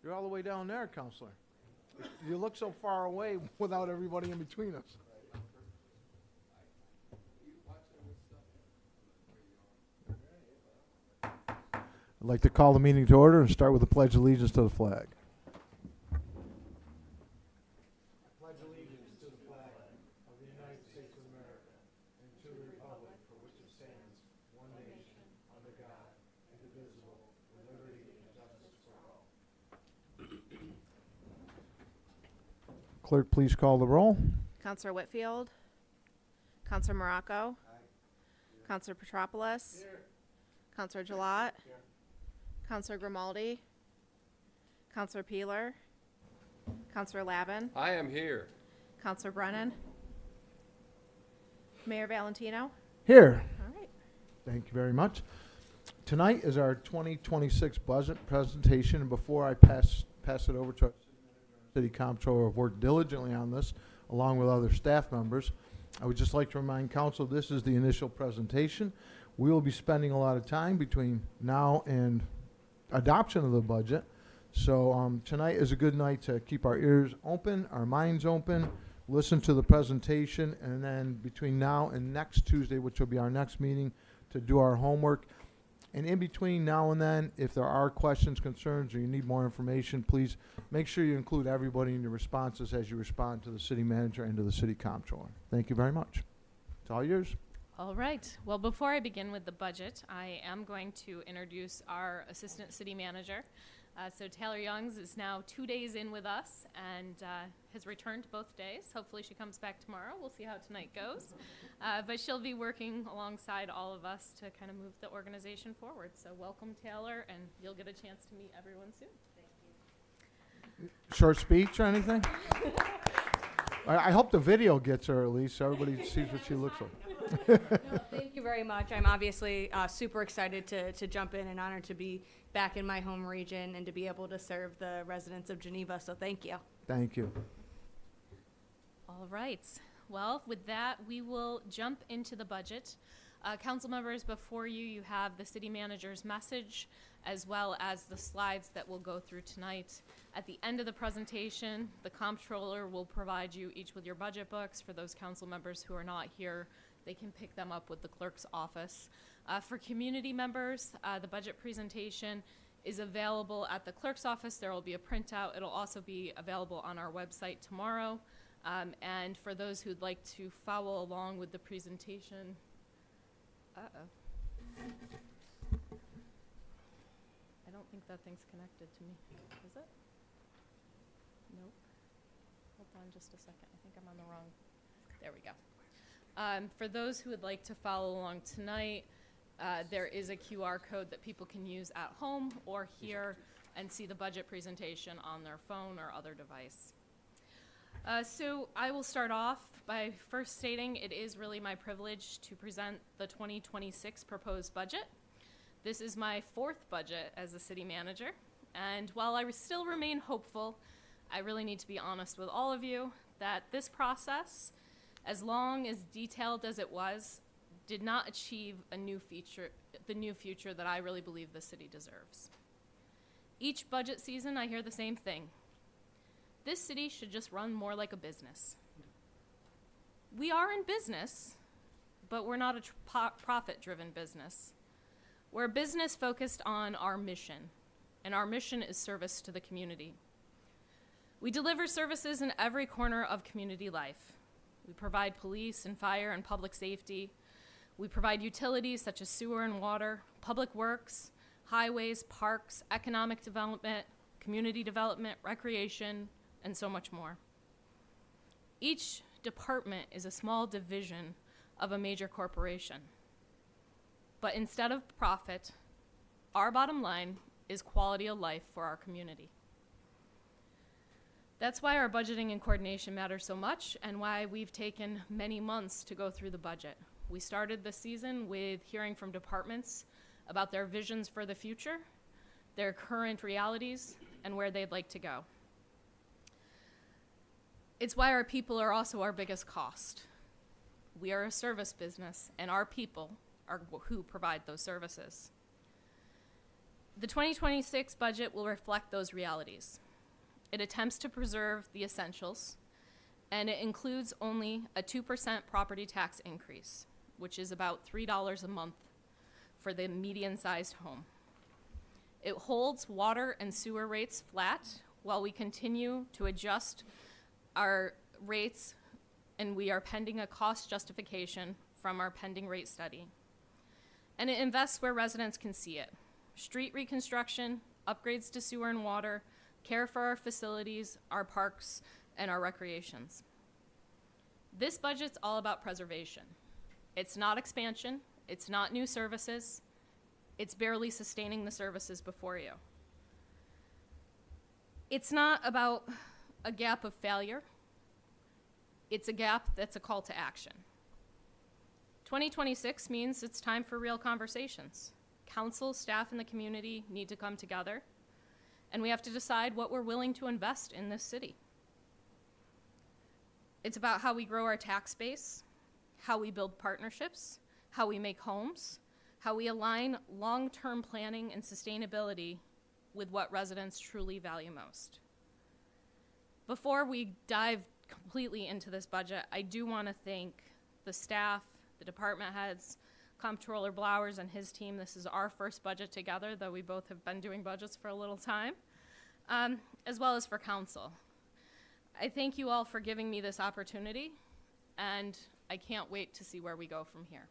You're all the way down there, Counselor. You look so far away without everybody in between us. I'd like to call the meeting to order and start with the Pledge of Allegiance to the flag. Pledge allegiance to the flag of the United States of America and to the republic for which it stands, one nation, under God, indivisible, with liberty and justice for all. Clerk, please call the roll. Counselor Whitfield. Counselor Morocco. Counselor Petropoulos. Counselor Gilat. Counselor Grimaldi. Counselor Peeler. Counselor Lavin. I am here. Counselor Brennan. Mayor Valentino. Here. All right. Thank you very much. Tonight is our 2026 budget presentation, and before I pass it over to our City Comptroller, who have worked diligently on this, along with other staff members, I would just like to remind Council this is the initial presentation. We will be spending a lot of time between now and adoption of the budget. So tonight is a good night to keep our ears open, our minds open, listen to the presentation, and then between now and next Tuesday, which will be our next meeting, to do our homework. And in between now and then, if there are questions, concerns, or you need more information, please make sure you include everybody in your responses as you respond to the city manager and to the city comptroller. Thank you very much. It's all yours. All right. Well, before I begin with the budget, I am going to introduce our Assistant City Manager. So Taylor Youngs is now 2 days in with us and has returned both days. Hopefully she comes back tomorrow. We'll see how tonight goes. But she'll be working alongside all of us to kind of move the organization forward. So welcome, Taylor, and you'll get a chance to meet everyone soon. Thank you. Short speech or anything? I hope the video gets her at least so everybody sees what she looks like. No, thank you very much. I'm obviously super excited to jump in and honored to be back in my home region and to be able to serve the residents of Geneva. So thank you. Thank you. All right. Well, with that, we will jump into the budget. Council members, before you, you have the city manager's message as well as the slides that we'll go through tonight. At the end of the presentation, the comptroller will provide you each with your budget books. For those council members who are not here, they can pick them up with the clerk's office. For community members, the budget presentation is available at the clerk's office. There will be a printout. It'll also be available on our website tomorrow. And for those who'd like to follow along with the presentation, I don't think that thing's connected to me. Is it? Nope. Hold on just a second. I think I'm on the wrong. There we go. For those who would like to follow along tonight, there is a QR code that people can use at home or here and see the budget presentation on their phone or other device. So I will start off by first stating it is really my privilege to present the 2026 proposed budget. This is my fourth budget as a city manager, and while I still remain hopeful, I really need to be honest with all of you that this process, as long as detailed as it was, did not achieve the new future that I really believe the city deserves. Each budget season, I hear the same thing. This city should just run more like a business. We are in business, but we're not a profit-driven business. We're a business focused on our mission, and our mission is service to the community. We deliver services in every corner of community life. We provide police and fire and public safety. We provide utilities such as sewer and water, public works, highways, parks, economic development, community development, recreation, and so much more. Each department is a small division of a major corporation. But instead of profit, our bottom line is quality of life for our community. That's why our budgeting and coordination matters so much and why we've taken many months to go through the budget. We started the season with hearing from departments about their visions for the future, their current realities, and where they'd like to go. It's why our people are also our biggest cost. We are a service business, and our people are who provide those services. The 2026 budget will reflect those realities. It attempts to preserve the essentials, and it includes only a 2% property tax increase, which is about $3 a month for the median-sized home. It holds water and sewer rates flat while we continue to adjust our rates, and we are pending a cost justification from our pending rate study. And it invests where residents can see it. Street reconstruction, upgrades to sewer and water, care for our facilities, our parks, and our recreations. This budget's all about preservation. It's not expansion, it's not new services, it's barely sustaining the services before you. It's not about a gap of failure, it's a gap that's a call to action. 2026 means it's time for real conversations. Council, staff, and the community need to come together, and we have to decide what we're willing to invest in this city. It's about how we grow our tax base, how we build partnerships, how we make homes, how we align long-term planning and sustainability with what residents truly value most. Before we dive completely into this budget, I do want to thank the staff, the department heads, Comptroller Blowers and his team. This is our first budget together, though we both have been doing budgets for a little time, as well as for council. I thank you all for giving me this opportunity, and I can't wait to see where we go from here.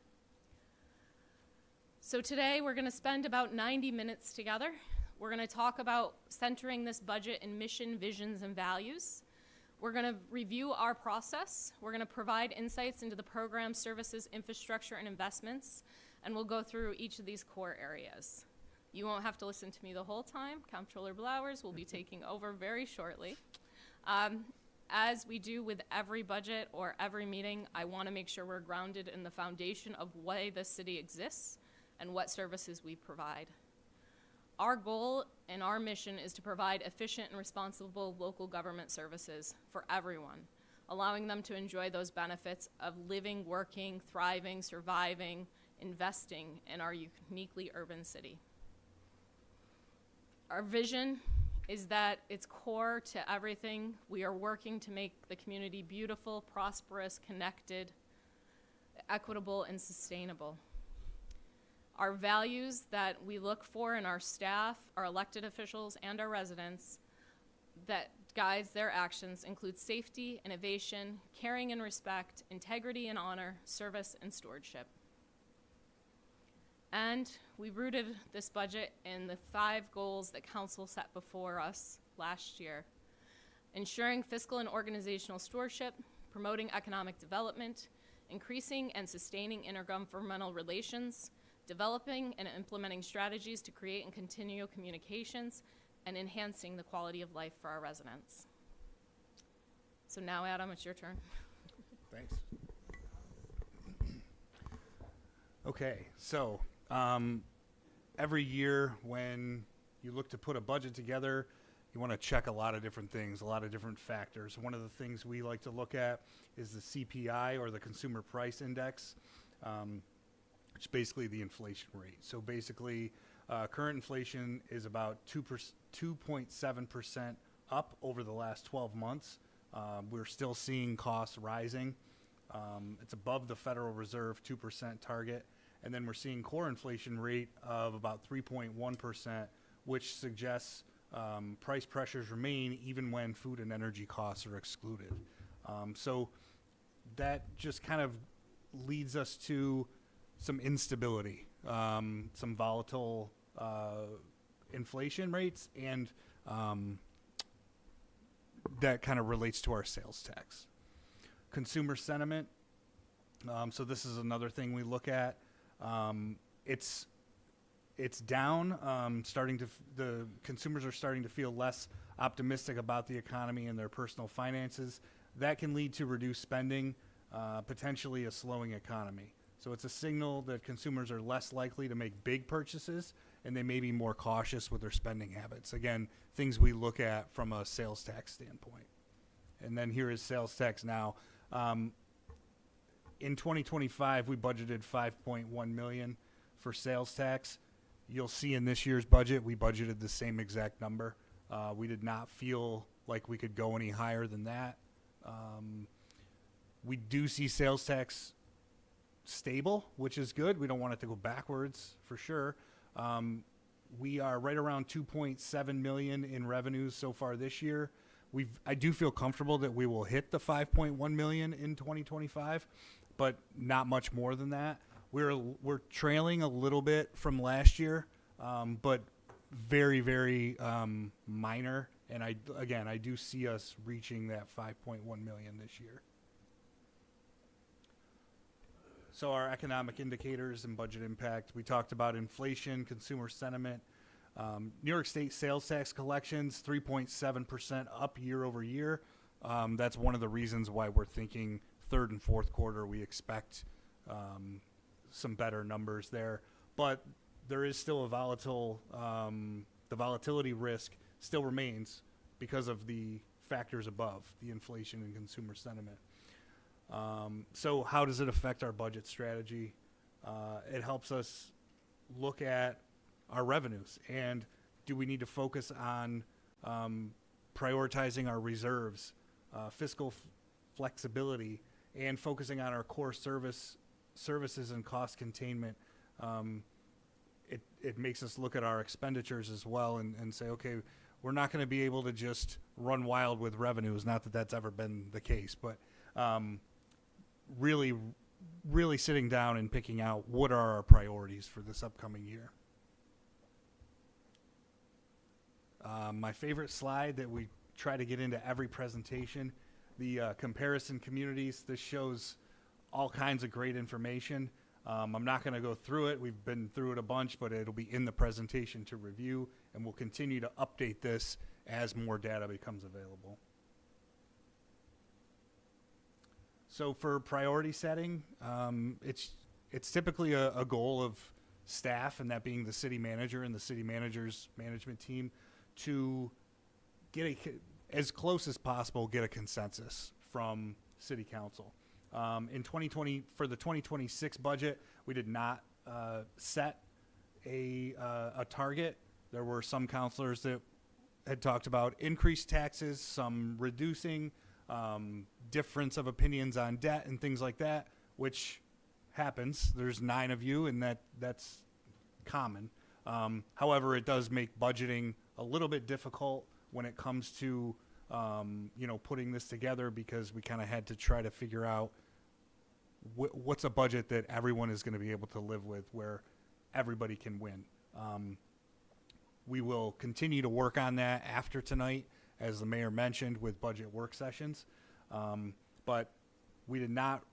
So today we're going to spend about 90 minutes together. We're going to talk about centering this budget in mission, visions, and values. We're going to review our process. We're going to provide insights into the program, services, infrastructure, and investments, and we'll go through each of these core areas. You won't have to listen to me the whole time. Comptroller Blowers will be taking over very shortly. As we do with every budget or every meeting, I want to make sure we're grounded in the foundation of why this city exists and what services we provide. Our goal and our mission is to provide efficient and responsible local government services for everyone, allowing them to enjoy those benefits of living, working, thriving, surviving, investing in our uniquely urban city. Our vision is that it's core to everything. We are working to make the community beautiful, prosperous, connected, equitable, and sustainable. Our values that we look for in our staff, our elected officials, and our residents that guides their actions include safety, innovation, caring and respect, integrity and honor, service and stewardship. And we rooted this budget in the 5 goals that council set before us last year: ensuring fiscal and organizational stewardship, promoting economic development, increasing and sustaining intergovernmental relations, developing and implementing strategies to create and continue communications, and enhancing the quality of life for our residents. So now, Adam, it's your turn. Thanks. Okay, so every year when you look to put a budget together, you want to check a lot of different things, a lot of different factors. One of the things we like to look at is the CPI, or the Consumer Price Index, which is basically the inflation rate. So basically, current inflation is about 2.7% up over the last 12 months. We're still seeing costs rising. It's above the Federal Reserve 2% target. And then we're seeing core inflation rate of about 3.1%, which suggests price pressures remain even when food and energy costs are excluded. So that just kind of leads us to some instability, some volatile inflation rates, and that kind of relates to our sales tax. Consumer sentiment. So this is another thing we look at. It's down. The consumers are starting to feel less optimistic about the economy and their personal finances. That can lead to reduced spending, potentially a slowing economy. So it's a signal that consumers are less likely to make big purchases, and they may be more cautious with their spending habits. Again, things we look at from a sales tax standpoint. And then here is sales tax now. In 2025, we budgeted $5.1 million for sales tax. You'll see in this year's budget, we budgeted the same exact number. We did not feel like we could go any higher than that. We do see sales tax stable, which is good. We don't want it to go backwards for sure. We are right around 2.7 million in revenues so far this year. I do feel comfortable that we will hit the 5.1 million in 2025, but not much more than that. We're trailing a little bit from last year, but very, very minor. And I do see us reaching that 5.1 million this year. So our economic indicators and budget impact, we talked about inflation, consumer sentiment. New York State sales tax collections, 3.7% up year over year. That's one of the reasons why we're thinking third and fourth quarter we expect some better numbers there. But there is still a volatile, the volatility risk still remains because of the factors above, the inflation and consumer sentiment. So how does it affect our budget strategy? It helps us look at our revenues, and do we need to focus on prioritizing our reserves, fiscal flexibility, and focusing on our core services and cost containment. It makes us look at our expenditures as well and say, okay, we're not going to be able to just run wild with revenues. Not that that's ever been the case, but really sitting down and picking out what are our priorities for this upcoming year. My favorite slide that we try to get into every presentation, the comparison communities. This shows all kinds of great information. I'm not going to go through it. We've been through it a bunch, but it'll be in the presentation to review, and we'll continue to update this as more data becomes available. So for priority setting, it's typically a goal of staff, and that being the city manager and the city manager's management team, to get as close as possible, get a consensus from city council. In 2020, for the 2026 budget, we did not set a target. There were some councilors that had talked about increased taxes, some reducing, difference of opinions on debt and things like that, which happens. There's 9 of you, and that's common. However, it does make budgeting a little bit difficult when it comes to putting this together, because we kind of had to try to figure out what's a budget that everyone is going to be able to live with, where everybody can win. We will continue to work on that after tonight, as the mayor mentioned, with budget work sessions. But we did not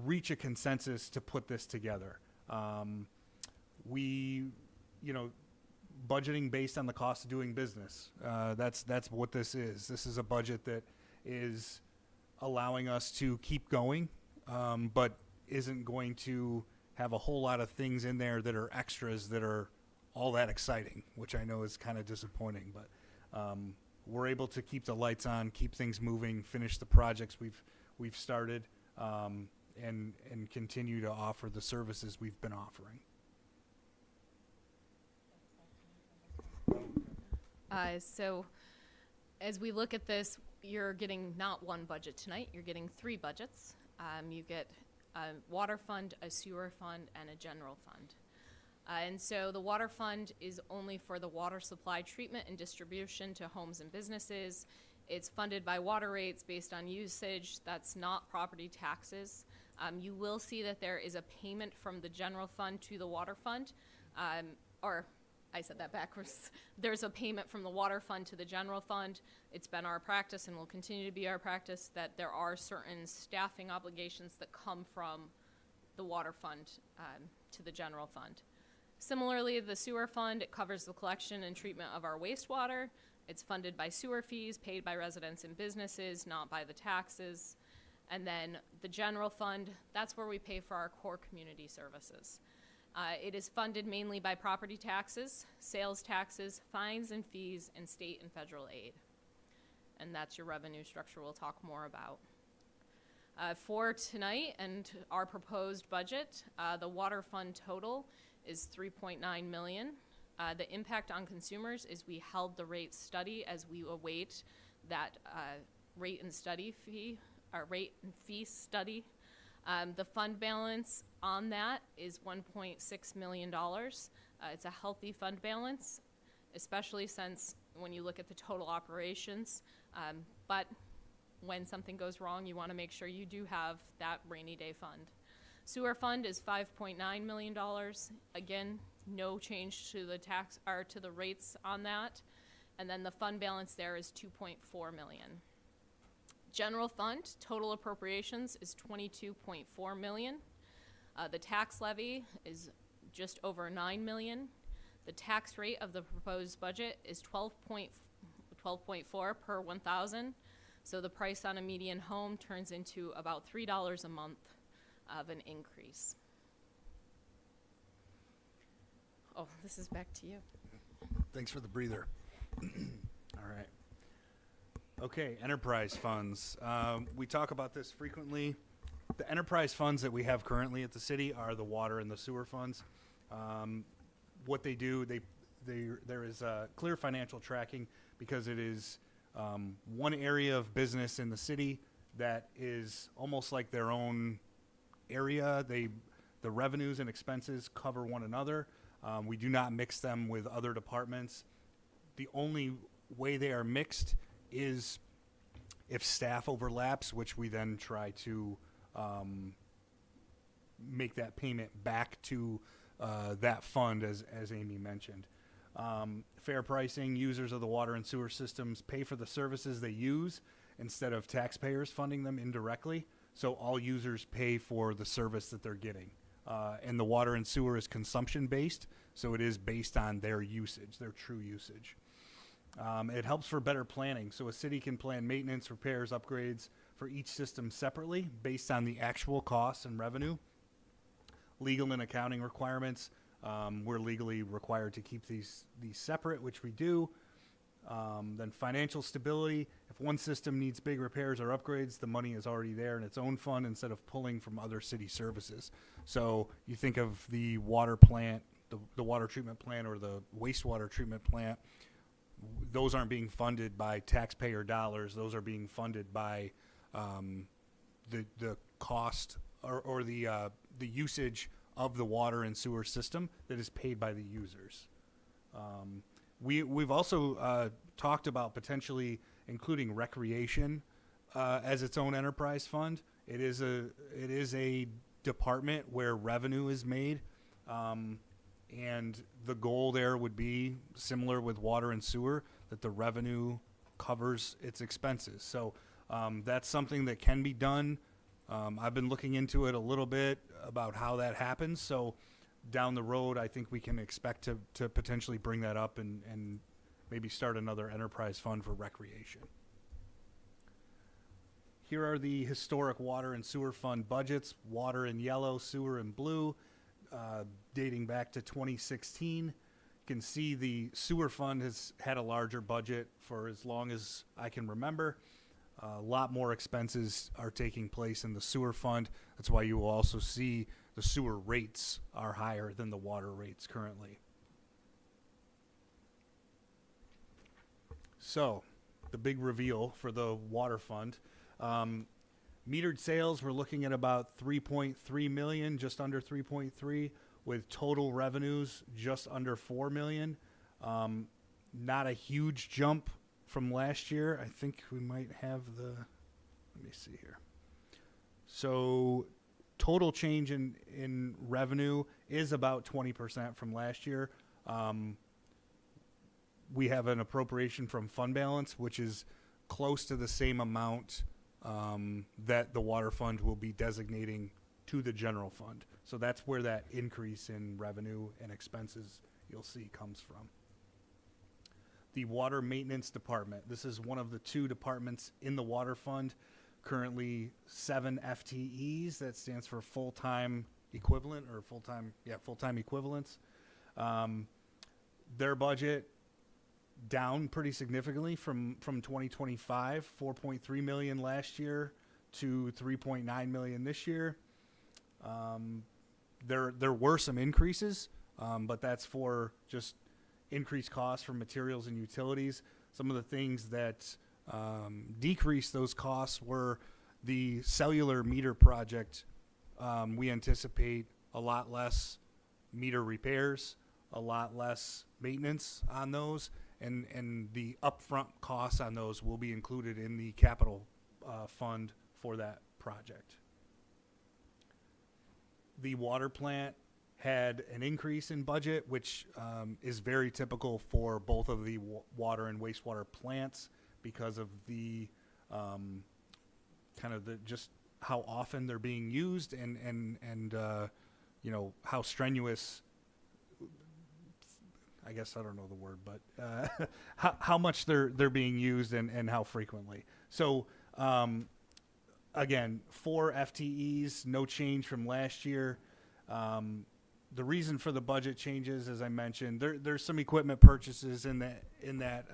reach a consensus to put this together. Budgeting based on the cost of doing business. That's what this is. This is a budget that is allowing us to keep going, but isn't going to have a whole lot of things in there that are extras that are all that exciting, which I know is kind of disappointing. But we're able to keep the lights on, keep things moving, finish the projects we've started, and continue to offer the services we've been offering. So as we look at this, you're getting not one budget tonight, you're getting 3 budgets. You get a water fund, a sewer fund, and a general fund. And so the water fund is only for the water supply treatment and distribution to homes and businesses. It's funded by water rates based on usage. That's not property taxes. You will see that there is a payment from the general fund to the water fund, I said that backwards. There's a payment from the water fund to the general fund. It's been our practice and will continue to be our practice that there are certain staffing obligations that come from the water fund to the general fund. Similarly, the sewer fund, it covers the collection and treatment of our wastewater. It's funded by sewer fees paid by residents and businesses, not by the taxes. And then the general fund, that's where we pay for our core community services. It is funded mainly by property taxes, sales taxes, fines and fees, and state and federal aid. And that's your revenue structure we'll talk more about. For tonight and our proposed budget, the water fund total is 3.9 million. The impact on consumers is we held the rate study as we await that rate and fee study. The fund balance on that is $1.6 million. It's a healthy fund balance, especially since when you look at the total operations. But when something goes wrong, you want to make sure you do have that rainy day fund. Sewer fund is $5.9 million. Again, no change to the tax or to the rates on that. And then the fund balance there is $2.4 million. General fund, total appropriations is $22.4 million. The tax levy is just over $9 million. The tax rate of the proposed budget is 12.4 per 1,000. So the price on a median home turns into about $3 a month of an increase. Oh, this is back to you. Thanks for the breather. All right. Okay, enterprise funds. We talk about this frequently. The enterprise funds that we have currently at the city are the water and the sewer funds. What they do, there is clear financial tracking because it is one area of business in the city that is almost like their own area. The revenues and expenses cover one another. We do not mix them with other departments. The only way they are mixed is if staff overlaps, which we then try to make that payment back to that fund, as Amy mentioned. Fair pricing, users of the water and sewer systems pay for the services they use instead of taxpayers funding them indirectly. So all users pay for the service that they're getting. And the water and sewer is consumption-based, so it is based on their usage, their true usage. It helps for better planning, so a city can plan maintenance, repairs, upgrades for each system separately based on the actual costs and revenue. Legal and accounting requirements, we're legally required to keep these separate, which we do. Then financial stability, if one system needs big repairs or upgrades, the money is already there in its own fund instead of pulling from other city services. So you think of the water plant, the water treatment plant or the wastewater treatment plant, those aren't being funded by taxpayer dollars. Those are being funded by the cost or the usage of the water and sewer system that is paid by the users. We've also talked about potentially including recreation as its own enterprise fund. It is a department where revenue is made, and the goal there would be similar with water and sewer, that the revenue covers its expenses. So that's something that can be done. I've been looking into it a little bit about how that happens. So down the road, I think we can expect to potentially bring that up and maybe start another enterprise fund for recreation. Here are the historic water and sewer fund budgets, water in yellow, sewer in blue, dating back to 2016. You can see the sewer fund has had a larger budget for as long as I can remember. A lot more expenses are taking place in the sewer fund. That's why you will also see the sewer rates are higher than the water rates currently. So, the big reveal for the water fund. Metered sales, we're looking at about 3.3 million, just under 3.3, with total revenues just under 4 million. Not a huge jump from last year. I think we might have let me see here. So total change in revenue is about 20% from last year. We have an appropriation from fund balance, which is close to the same amount that the water fund will be designating to the general fund. So that's where that increase in revenue and expenses you'll see comes from. The water maintenance department. This is one of the two departments in the water fund. Currently 7 FTEs. That stands for full-time equivalent or full-time equivalents. Their budget down pretty significantly from 2025, 4.3 million last year to 3.9 million this year. There were some increases. but that's for just increased costs for materials and utilities. Some of the things that decreased those costs were the cellular meter project. We anticipate a lot less meter repairs, a lot less maintenance on those, and the upfront costs on those will be included in the capital fund for that project. The water plant had an increase in budget, which is very typical for both of the water and wastewater plants because of the kind of the just how often they're being used and you know how strenuous. I guess I don't know the word, but how much they're being used and how frequently. So again, 4 FTEs, no change from last year. The reason for the budget changes, as I mentioned, there's some equipment purchases in that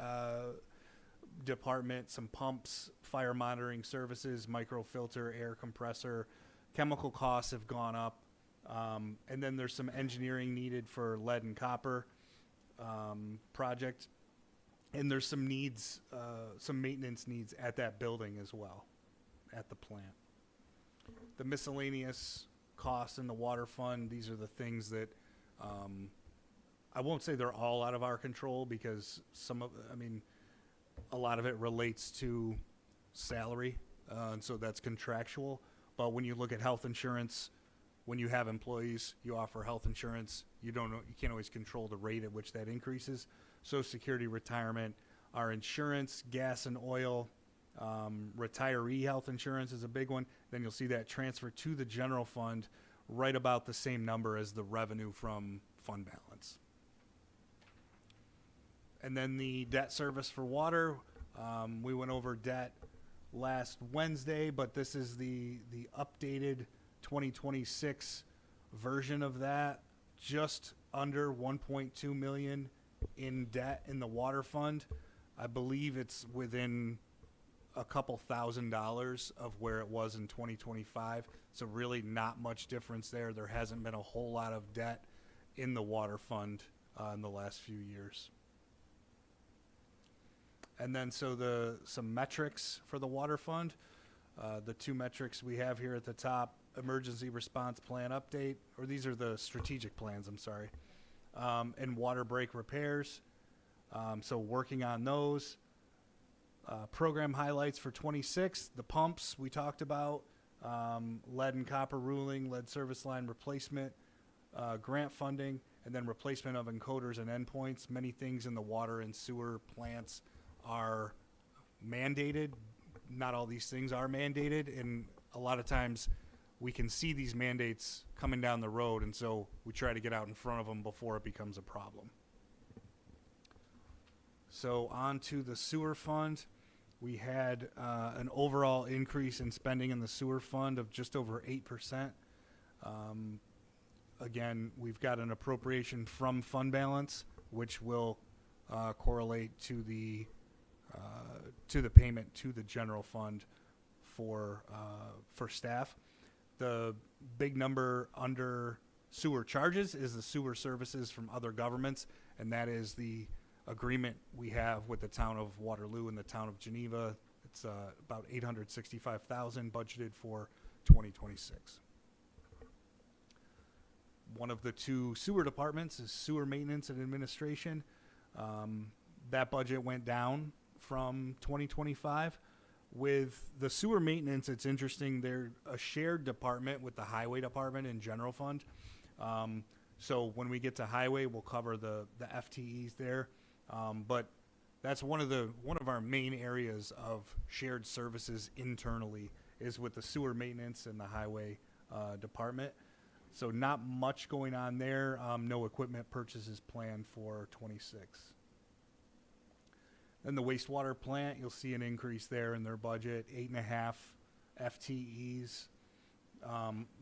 department, some pumps, fire monitoring services, microfilter, air compressor, chemical costs have gone up, and then there's some engineering needed for lead and copper project, and there's some needs, some maintenance needs at that building as well, at the plant. The miscellaneous costs in the water fund, these are the things that I won't say they're all out of our control because a lot of it relates to salary, and so that's contractual. But when you look at health insurance, when you have employees, you offer health insurance. You can't always control the rate at which that increases. Social Security, retirement, our insurance, gas and oil, retiree health insurance is a big one. Then you'll see that transfer to the general fund right about the same number as the revenue from fund balance. And then the debt service for water, we went over debt last Wednesday, but this is the updated 2026 version of that. Just under 1.2 million in debt in the water fund. I believe it's within a couple $1,000s of where it was in 2025. So really not much difference there. There hasn't been a whole lot of debt in the water fund in the last few years. And then some metrics for the water fund. The 2 metrics we have here at the top, emergency response plan update, or these are the strategic plans, I'm sorry, and water break repairs. So working on those. Program highlights for 26, the pumps we talked about, lead and copper ruling, lead service line replacement, grant funding, and then replacement of encoders and endpoints. Many things in the water and sewer plants are mandated. Not all these things are mandated, and a lot of times we can see these mandates coming down the road, and so we try to get out in front of them before it becomes a problem. So on to the sewer fund. We had an overall increase in spending in the sewer fund of just over 8%. Again, we've got an appropriation from fund balance, which will correlate to the payment to the general fund for staff. The big number under sewer charges is the sewer services from other governments, and that is the agreement we have with the town of Waterloo and the town of Geneva. It's about $865,000 budgeted for 2026. One of the 2 sewer departments is sewer maintenance and administration. That budget went down from 2025. With the sewer maintenance, it's interesting. They're a shared department with the highway department and general fund. So when we get to highway, we'll cover the FTEs there. But that's one of our main areas of shared services internally is with the sewer maintenance and the highway department. So not much going on there. No equipment purchases planned for 26. Then the wastewater plant, you'll see an increase there in their budget, 8.5 FTEs.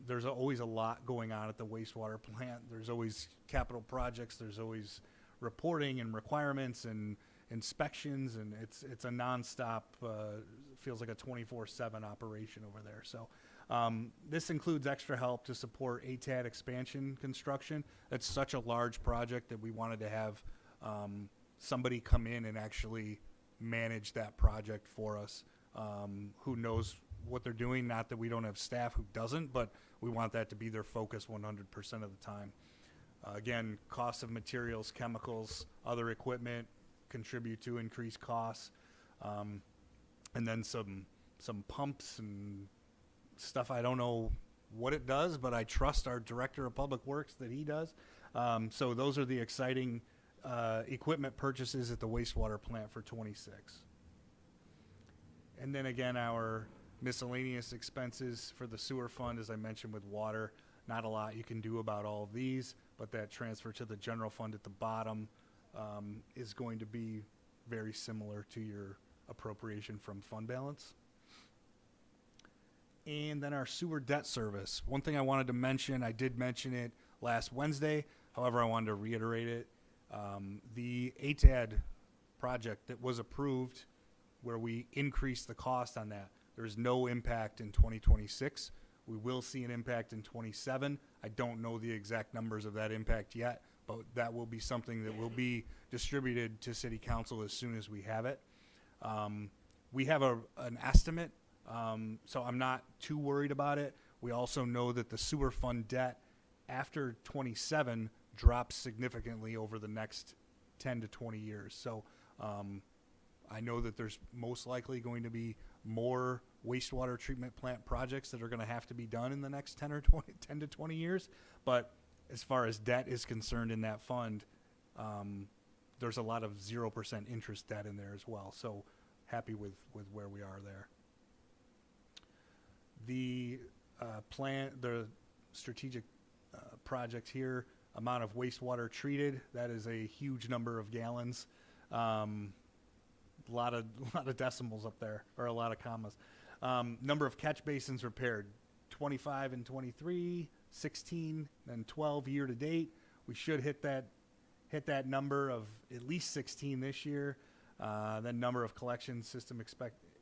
There's always a lot going on at the wastewater plant. There's always capital projects. There's always reporting and requirements and inspections, and it's a nonstop, feels like a 24/7 operation over there. So This includes extra help to support ATAD expansion construction. That's such a large project that we wanted to have somebody come in and actually manage that project for us, who knows what they're doing. Not that we don't have staff who doesn't, but we want that to be their focus 100% of the time. Again, cost of materials, chemicals, other equipment contribute to increased costs. And then some pumps and stuff. I don't know what it does, but I trust our Director of Public Works that he does. So those are the exciting equipment purchases at the wastewater plant for 26. And then again, our miscellaneous expenses for the sewer fund, as I mentioned with water, not a lot you can do about all of these, but that transfer to the general fund at the bottom is going to be very similar to your appropriation from fund balance. And then our sewer debt service. One thing I wanted to mention, I did mention it last Wednesday, however, I wanted to reiterate it. The ATAD project that was approved, where we increased the cost on that, there's no impact in 2026. We will see an impact in 27. I don't know the exact numbers of that impact yet, but that will be something that will be distributed to City Council as soon as we have it. We have an estimate, so I'm not too worried about it. We also know that the sewer fund debt after 27 drops significantly over the next 10 to 20 years. So I know that there's most likely going to be more wastewater treatment plant projects that are going to have to be done in the next 10 to 20 years. But as far as debt is concerned in that fund, there's a lot of 0% interest debt in there as well. So happy with where we are there. The the strategic project here, amount of wastewater treated, that is a huge number of gallons. A lot of decimals up there, or a lot of commas. Number of catch basins repaired, 25 and 23, 16 and 12 year to date. We should hit that number of at least 16 this year. Then number of collection system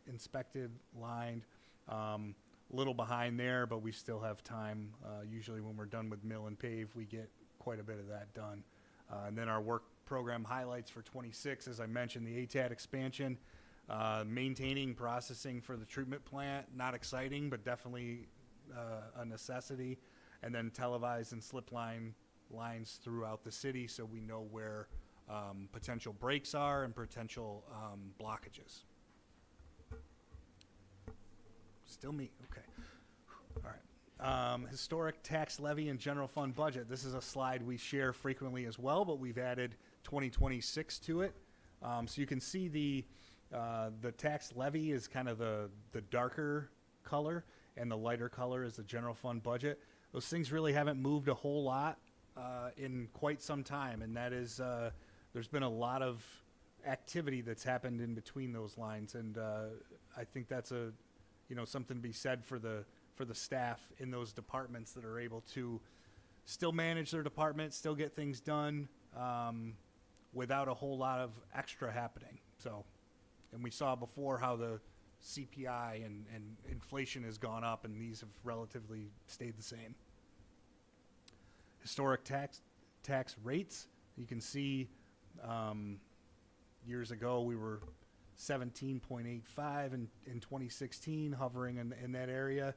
inspected, lined. A little behind there, but we still have time. Usually when we're done with mill and pave, we get quite a bit of that done. And then our work program highlights for 26, as I mentioned, the ATAD expansion, maintaining processing for the treatment plant, not exciting, but definitely a necessity. And then televised and slip lines throughout the city, so we know where potential breaks are and potential blockages. Still me, okay. All right. Historic tax levy and general fund budget. This is a slide we share frequently as well, but we've added 2026 to it. So you can see the tax levy is kind of the darker color, and the lighter color is the general fund budget. Those things really haven't moved a whole lot in quite some time, and that is there's been a lot of activity that's happened in between those lines, and I think that's something to be said for the staff in those departments that are able to still manage their department, still get things done without a whole lot of extra happening. So, and we saw before how the CPI and inflation has gone up, and these have relatively stayed the same. Historic tax rates. You can see years ago we were 17.85 in 2016, hovering in that area.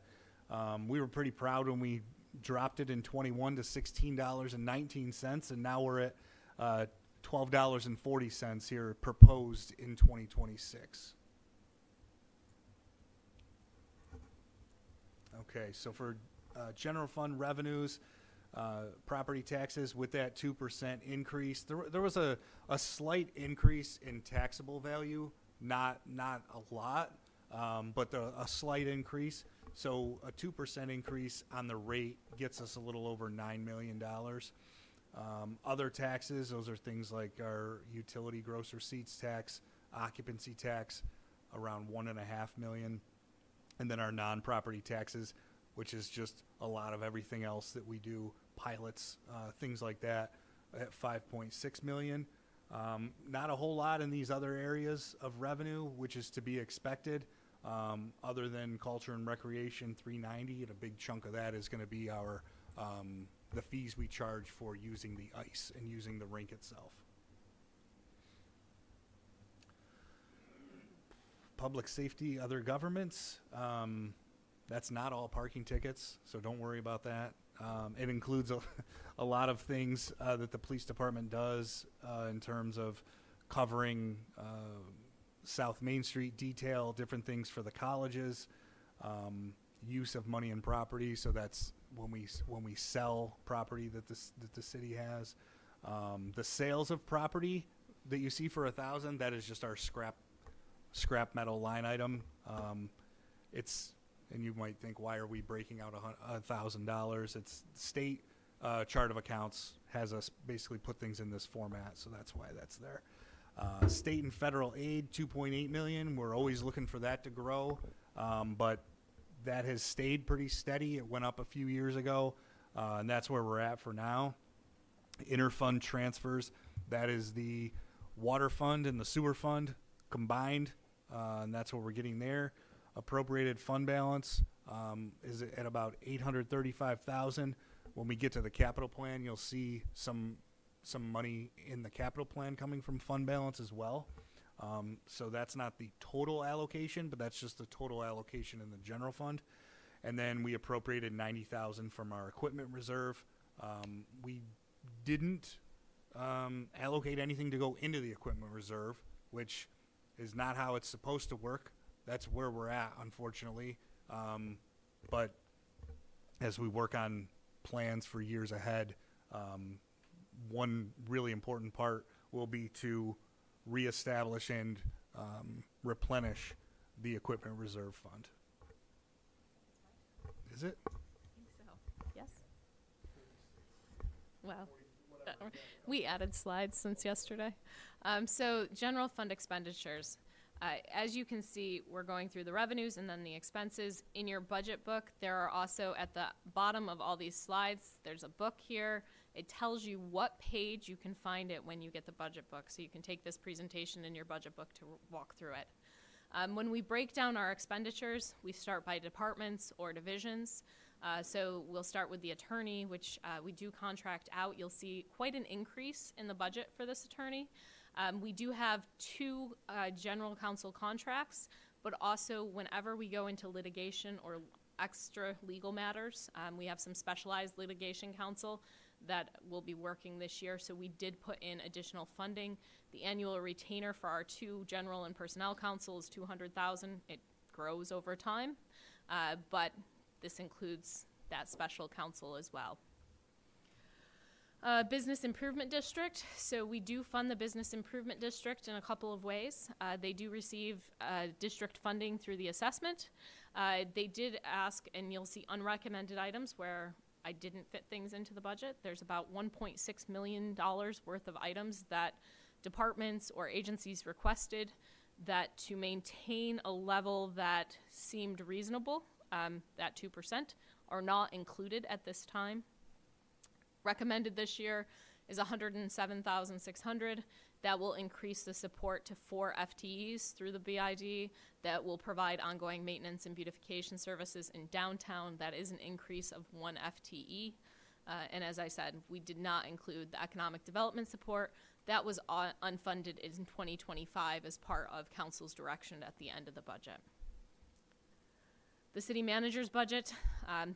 We were pretty proud when we dropped it in 21 to $16.19, and now we're at $12.40 here proposed in 2026. Okay, so for general fund revenues, property taxes, with that 2% increase, there was a slight increase in taxable value, not a lot, but a slight increase. So a 2% increase on the rate gets us a little over $9 million. Other taxes, those are things like our utility gross receipts tax, occupancy tax, around $1.5 million. And then our non-property taxes, which is just a lot of everything else that we do, pilots, things like that, at $5.6 million. Not a whole lot in these other areas of revenue, which is to be expected. Other than culture and recreation, 390, and a big chunk of that is going to be our the fees we charge for using the ice and using the rink itself. Public safety, other governments. That's not all parking tickets, so don't worry about that. It includes a lot of things that the police department does in terms of covering South Main Street detail, different things for the colleges, use of money and property. So that's when we sell property that the city has. The sales of property that you see for $1,000, that is just our scrap metal line item. And you might think, why are we breaking out $1,000? It's state chart of accounts has us basically put things in this format, so that's why that's there. State and federal aid, $2.8 million. We're always looking for that to grow, but that has stayed pretty steady. It went up a few years ago, and that's where we're at for now. Interfund transfers, that is the water fund and the sewer fund combined, and that's what we're getting there. Appropriated fund balance is at about $835,000. When we get to the capital plan, you'll see some money in the capital plan coming from fund balance as well. So that's not the total allocation, but that's just the total allocation in the general fund. And then we appropriated $90,000 from our equipment reserve. We didn't allocate anything to go into the equipment reserve, which is not how it's supposed to work. That's where we're at, unfortunately. But as we work on plans for years ahead, one really important part will be to reestablish and replenish the equipment reserve fund. Is it? I think so. Yes? Well, we added slides since yesterday. So general fund expenditures. As you can see, we're going through the revenues and then the expenses. In your budget book, there are also at the bottom of all these slides, there's a book here. It tells you what page you can find it when you get the budget book. So you can take this presentation in your budget book to walk through it. When we break down our expenditures, we start by departments or divisions. So we'll start with the attorney, which we do contract out. You'll see quite an increase in the budget for this attorney. We do have 2 general counsel contracts, but also whenever we go into litigation or extra legal matters, we have some specialized litigation counsel that will be working this year. So we did put in additional funding. The annual retainer for our 2 general and personnel counsel is $200,000. It grows over time, but this includes that special counsel as well. Business Improvement District. So we do fund the Business Improvement District in a couple of ways. They do receive district funding through the assessment. They did ask, and you'll see unrecommended items where I didn't fit things into the budget. There's about $1.6 million worth of items that departments or agencies requested that to maintain a level that seemed reasonable, that 2%, are not included at this time. Recommended this year is $107,600. That will increase the support to 4 FTEs through the BID that will provide ongoing maintenance and beautification services in downtown. That is an increase of 1 FTE. And as I said, we did not include the economic development support. That was unfunded in 2025 as part of council's direction at the end of the budget. The city manager's budget,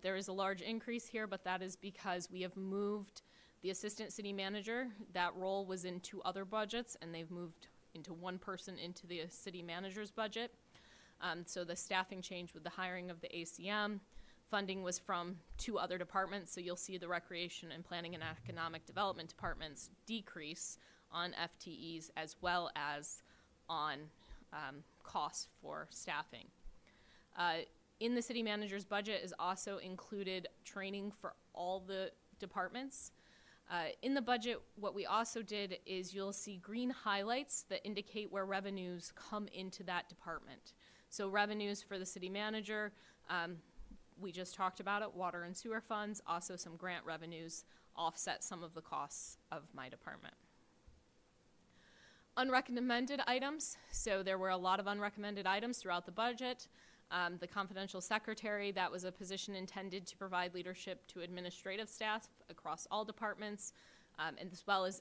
there is a large increase here, but that is because we have moved the assistant city manager. That role was in 2 other budgets, and they've moved into 1 person into the city manager's budget. So the staffing changed with the hiring of the ACM. Funding was from 2 other departments, so you'll see the recreation and planning and economic development departments decrease on FTEs as well as on costs for staffing. In the city manager's budget is also included training for all the departments. In the budget, what we also did is you'll see green highlights that indicate where revenues come into that department. So revenues for the city manager, we just talked about it, water and sewer funds, also some grant revenues offset some of the costs of my department. Unrecommended items. So there were a lot of unrecommended items throughout the budget. The confidential secretary, that was a position intended to provide leadership to administrative staff across all departments, and as well as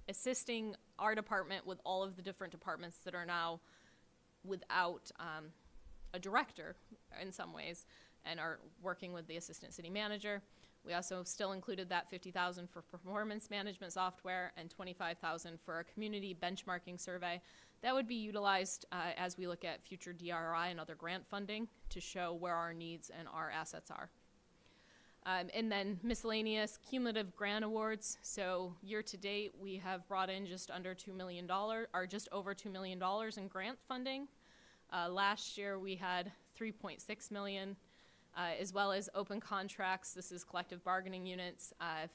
assisting our department with all of the different departments that are now without a director in some ways and are working with the assistant city manager. We also still included that $50,000 for performance management software and $25,000 for a community benchmarking survey that would be utilized as we look at future DRI and other grant funding to show where our needs and our assets are. And then miscellaneous cumulative grant awards. So year to date, we have brought in just under $2 million, or just over $2 million in grant funding. Last year we had $3.6 million, as well as open contracts. This is collective bargaining units.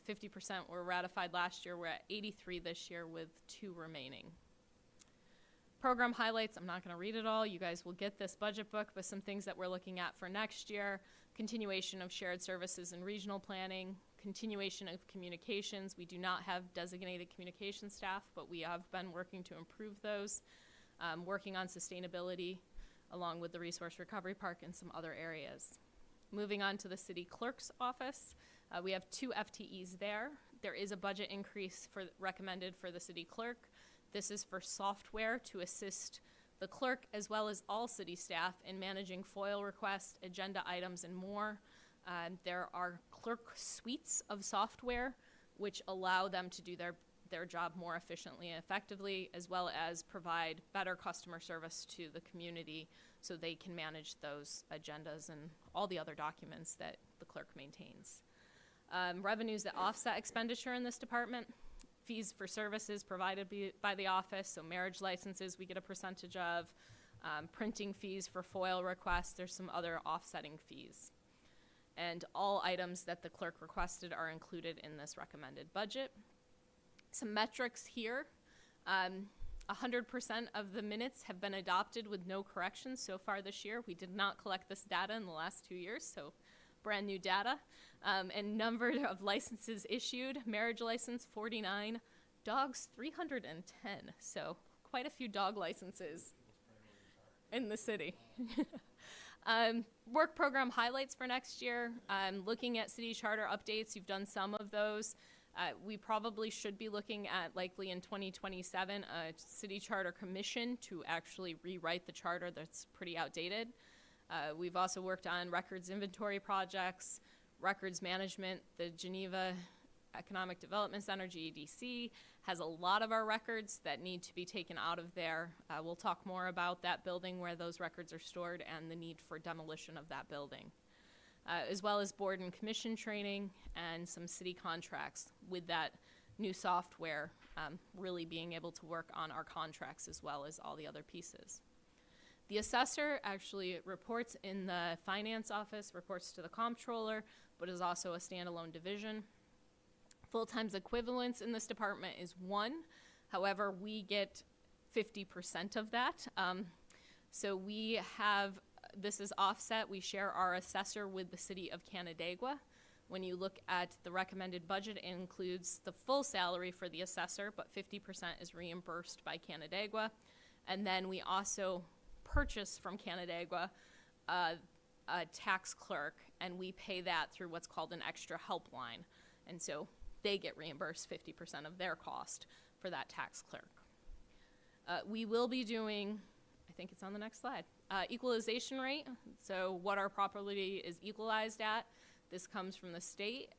50% were ratified last year. We're at 83 this year with 2 remaining. Program highlights, I'm not going to read it all. You guys will get this budget book, but some things that we're looking at for next year: continuation of shared services and regional planning, continuation of communications. We do not have designated communication staff, but we have been working to improve those, working on sustainability along with the Resource Recovery Park and some other areas. Moving on to the city clerk's office, we have 2 FTEs there. There is a budget increase recommended for the city clerk. This is for software to assist the clerk as well as all city staff in managing FOIL requests, agenda items, and more. There are clerk suites of software which allow them to do their job more efficiently and effectively, as well as provide better customer service to the community so they can manage those agendas and all the other documents that the clerk maintains. Revenues that offset expenditure in this department: fees for services provided by the office, so marriage licenses we get a percentage of, printing fees for FOIL requests, there's some other offsetting fees. And all items that the clerk requested are included in this recommended budget. Some metrics here: 100% of the minutes have been adopted with no corrections so far this year. We did not collect this data in the last 2 years, so brand new data. And number of licenses issued: marriage license 49, dogs 310, so quite a few dog licenses in the city. Work program highlights for next year: looking at city charter updates. You've done some of those. We probably should be looking at, likely in 2027, a city charter commission to actually rewrite the charter that's pretty outdated. We've also worked on records inventory projects, records management. The Geneva Economic Development Center, GEDC, has a lot of our records that need to be taken out of there. We'll talk more about that building where those records are stored and the need for demolition of that building. As well as board and commission training and some city contracts with that new software, really being able to work on our contracts as well as all the other pieces. The assessor actually reports in the finance office, reports to the comptroller, but is also a standalone division. Full-time equivalents in this department is 1. However, we get 50% of that. So we have, this is offset. We share our assessor with the city of Canandaigua. When you look at the recommended budget, it includes the full salary for the assessor, but 50% is reimbursed by Canandaigua. And then we also purchase from Canandaigua a tax clerk, and we pay that through what's called an extra helpline. And so they get reimbursed 50% of their cost for that tax clerk. We will be doing, I think it's on the next slide, equalization rate. So what our property is equalized at. This comes from the state,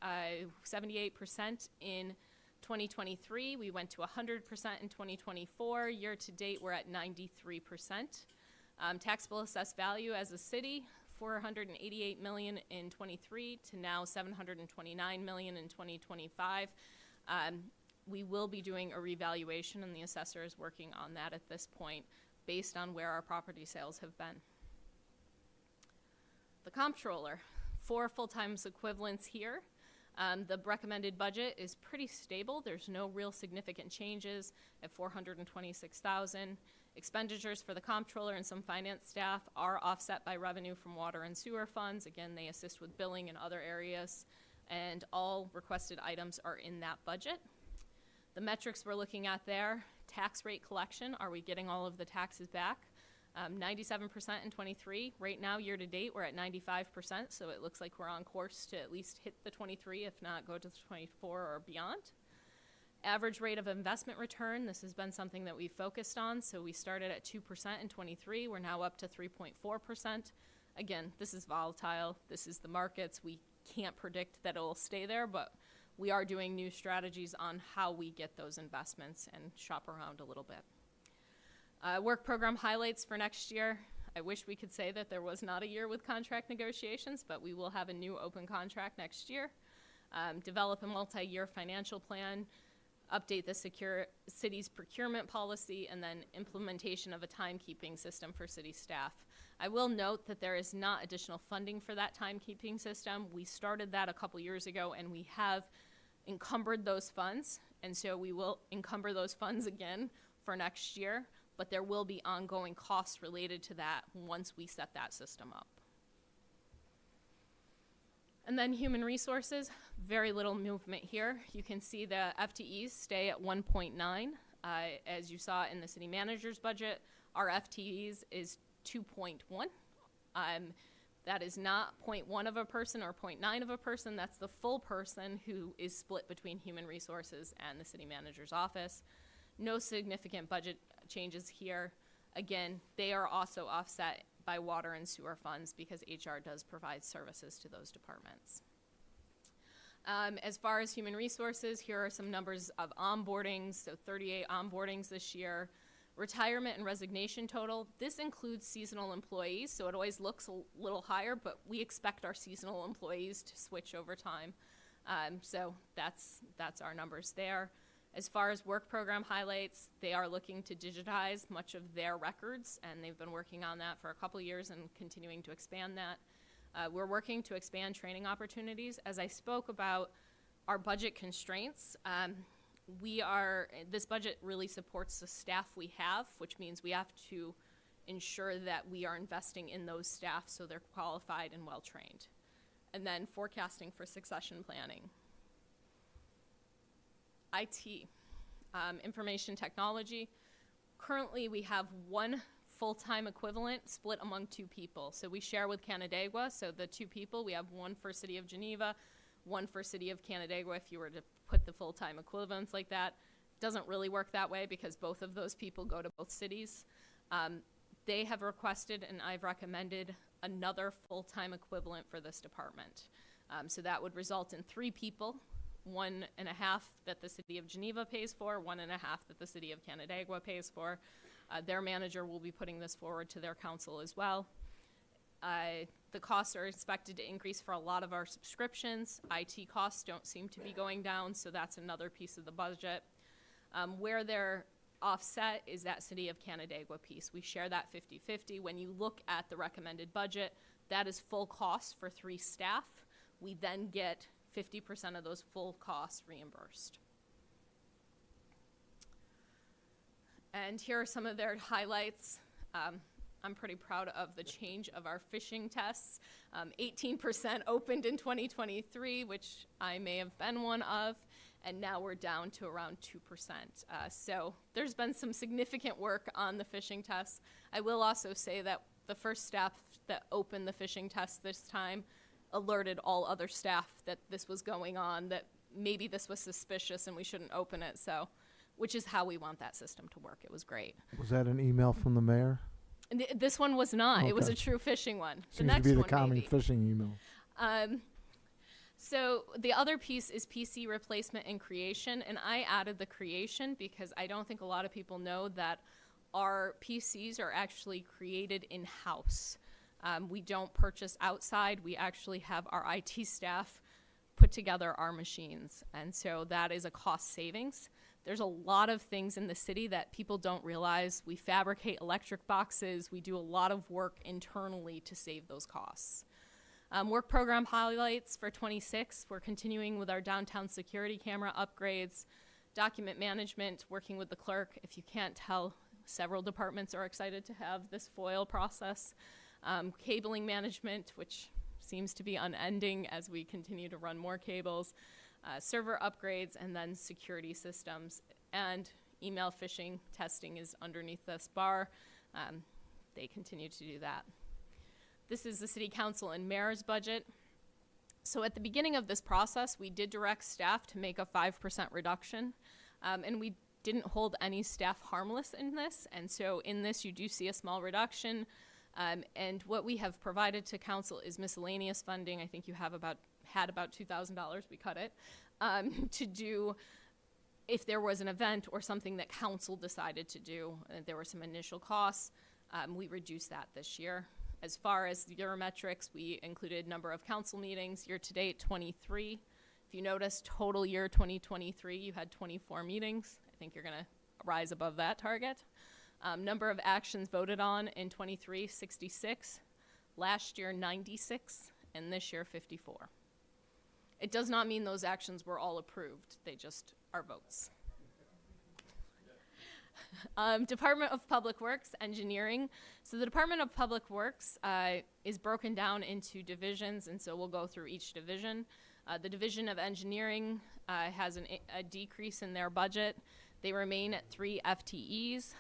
78% in 2023. We went to 100% in 2024. Year to date, we're at 93%. Taxable assessed value as a city, $488 million in 23 to now $729 million in 2025. We will be doing a revaluation, and the assessor is working on that at this point based on where our property sales have been. The comptroller, 4 full-time equivalents here. The recommended budget is pretty stable. There's no real significant changes at $426,000. Expenditures for the comptroller and some finance staff are offset by revenue from water and sewer funds. Again, they assist with billing in other areas, and all requested items are in that budget. The metrics we're looking at there: tax rate collection. Are we getting all of the taxes back? 97% in 23. Right now, year to date, we're at 95%, so it looks like we're on course to at least hit the 23, if not go to the 24 or beyond. Average rate of investment return, this has been something that we've focused on. So we started at 2% in 23. We're now up to 3.4%. Again, this is volatile. This is the markets. We can't predict that it'll stay there, but we are doing new strategies on how we get those investments and shop around a little bit. Work program highlights for next year. I wish we could say that there was not a year with contract negotiations, but we will have a new open contract next year. Develop a multi-year financial plan, update the city's procurement policy, and then implementation of a timekeeping system for city staff. I will note that there is not additional funding for that timekeeping system. We started that a couple years ago, and we have encumbered those funds, and so we will encumber those funds again for next year, but there will be ongoing costs related to that once we set that system up. And then human resources, very little movement here. You can see the FTEs stay at 1.9. As you saw in the city manager's budget, our FTEs is 2.1. That is not 0.1 of a person or 0.9 of a person. That's the full person who is split between human resources and the city manager's office. No significant budget changes here. Again, they are also offset by water and sewer funds because HR does provide services to those departments. As far as human resources, here are some numbers of onboardings. So 38 onboardings this year. Retirement and resignation total. This includes seasonal employees, so it always looks a little higher, but we expect our seasonal employees to switch over time. So that's our numbers there. As far as work program highlights, they are looking to digitize much of their records, and they've been working on that for a couple years and continuing to expand that. We're working to expand training opportunities. As I spoke about our budget constraints, this budget really supports the staff we have, which means we have to ensure that we are investing in those staff so they're qualified and well-trained. And then forecasting for succession planning. IT, information technology. Currently, we have one full-time equivalent split among two people. So we share with Canandaigua, so the two people, we have one for City of Geneva, one for City of Canandaigua if you were to put the full-time equivalents like that. Doesn't really work that way because both of those people go to both cities. They have requested and I've recommended another full-time equivalent for this department. So that would result in 3 people, 1.5 that the City of Geneva pays for, 1.5 that the City of Canandaigua pays for. Their manager will be putting this forward to their council as well. The costs are expected to increase for a lot of our subscriptions. IT costs don't seem to be going down, so that's another piece of the budget. Where they're offset is that City of Canandaigua piece. We share that 50-50. When you look at the recommended budget, that is full cost for 3 staff. We then get 50% of those full costs reimbursed. And here are some of their highlights. I'm pretty proud of the change of our phishing tests. 18% opened in 2023, which I may have been one of, and now we're down to around 2%. So there's been some significant work on the phishing tests. I will also say that the first staff that opened the phishing test this time alerted all other staff that this was going on, that maybe this was suspicious and we shouldn't open it, so, which is how we want that system to work. It was great. Was that an email from the mayor? This one was not. Okay. It was a true phishing one. Seems the next to be the one, common maybe. phishing email. So the other piece is PC replacement and creation, and I added the creation because I don't think a lot of people know that our PCs are actually created in-house. We don't purchase outside. We actually have our IT staff put together our machines, and so that is a cost savings. There's a lot of things in the city that people don't realize. We fabricate electric boxes. We do a lot of work internally to save those costs. Work program highlights for 26. We're continuing with our downtown security camera upgrades, document management, working with the clerk. If you can't tell, several departments are excited to have this FOIL process. Cabling management, which seems to be unending as we continue to run more cables, server upgrades, and then security systems. And email phishing testing is underneath this bar. They continue to do that. This is the City Council and Mayor's budget. So at the beginning of this process, we did direct staff to make a 5% reduction, and we didn't hold any staff harmless in this, and so in this you do see a small reduction, and what we have provided to council is miscellaneous funding. I think you had about $2,000, we cut it, to do if there was an event or something that council decided to do. There were some initial costs. We reduced that this year. As far as the Eurometrics, we included number of council meetings, year-to-date 23. If you notice, total year 2023, you had 24 meetings. I think you're gonna rise above that target. Number of actions voted on in 23, 66. Last year, 96, and this year, 54. It does not mean those actions were all approved. They just are votes. Department of Public Works, Engineering. So the Department of Public Works is broken down into divisions, and so we'll go through each division. The Division of Engineering has a decrease in their budget. They remain at 3 FTEs.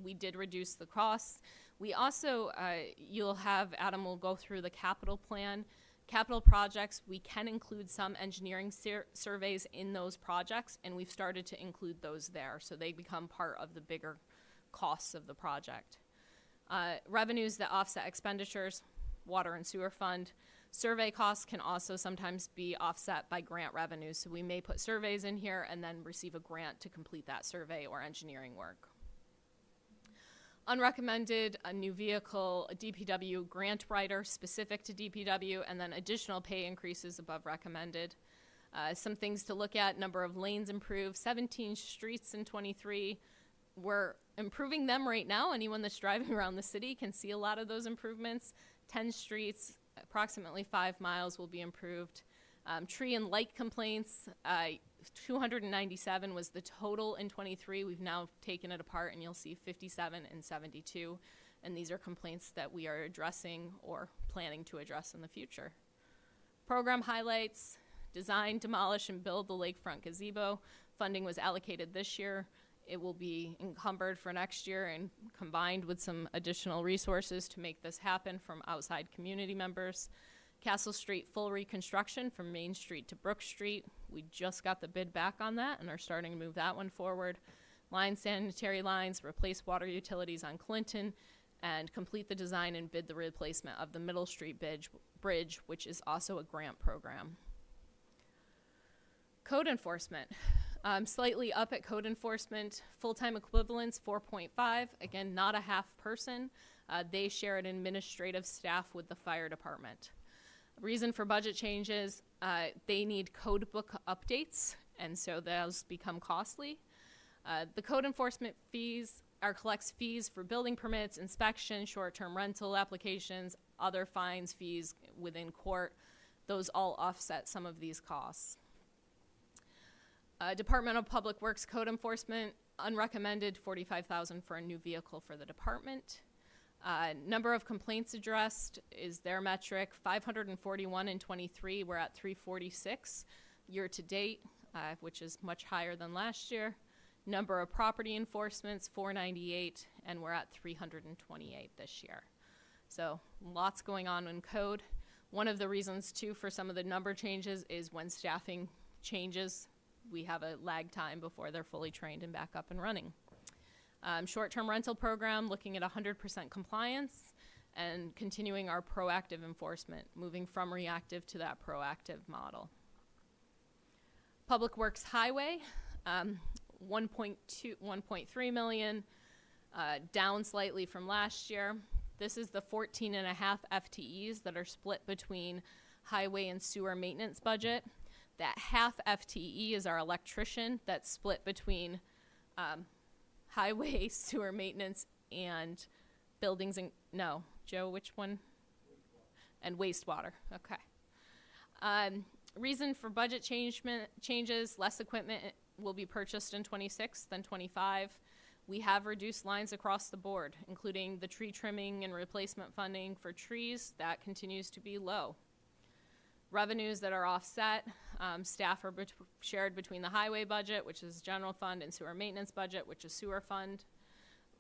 We did reduce the costs. We also, you'll have, Adam will go through the capital plan. Capital projects, we can include some engineering surveys in those projects, and we've started to include those there, so they become part of the bigger costs of the project. Revenues that offset expenditures, water and sewer fund. Survey costs can also sometimes be offset by grant revenues, so we may put surveys in here and then receive a grant to complete that survey or engineering work. Unrecommended, a new vehicle, a DPW grant writer specific to DPW, and then additional pay increases above recommended. Some things to look at: number of lanes improved, 17 streets in 23. We're improving them right now. Anyone that's driving around the city can see a lot of those improvements. 10 streets, approximately 5 miles will be improved. Tree and light complaints, 297 was the total in 23. We've now taken it apart, and you'll see 57 and 72. And these are complaints that we are addressing or planning to address in the future. Program highlights: design, demolish, and build the lakefront gazebo. Funding was allocated this year. It will be encumbered for next year and combined with some additional resources to make this happen from outside community members. Castle Street full reconstruction from Main Street to Brook Street. We just got the bid back on that and are starting to move that one forward. Line sanitary lines, replace water utilities on Clinton, and complete the design and bid the replacement of the Middle Street bridge, which is also a grant program. Code enforcement. Slightly up at code enforcement. Full-time equivalents, 4.5. Again, not a half person. They share an administrative staff with the fire department. Reason for budget changes: they need code book updates, and so those become costly. The code enforcement fees collects fees for building permits, inspection, short-term rental applications, other fines, fees within court. Those all offset some of these costs. Department of Public Works code enforcement, unrecommended, $45,000 for a new vehicle for the department. Number of complaints addressed is their metric: 541 in 23. We're at 346 year to date, which is much higher than last year. Number of property enforcements, 498, and we're at 328 this year. So lots going on in code. One of the reasons too for some of the number changes is when staffing changes, we have a lag time before they're fully trained and back up and running. Short-term rental program, looking at 100% compliance and continuing our proactive enforcement, moving from reactive to that proactive model. Public Works Highway, 1.3 million, down slightly from last year. This is the 14.5 FTEs that are split between highway and sewer maintenance budget. That half FTE is our electrician. That's split between highway, sewer maintenance, and buildings and, no, Joe, which one? And wastewater, okay. Reason for budget changes: less equipment will be purchased in 26 than 25. We have reduced lines across the board, including the tree trimming and replacement funding for trees. That continues to be low. Revenues that are offset, staff are shared between the highway budget, which is general fund, and sewer maintenance budget, which is sewer fund.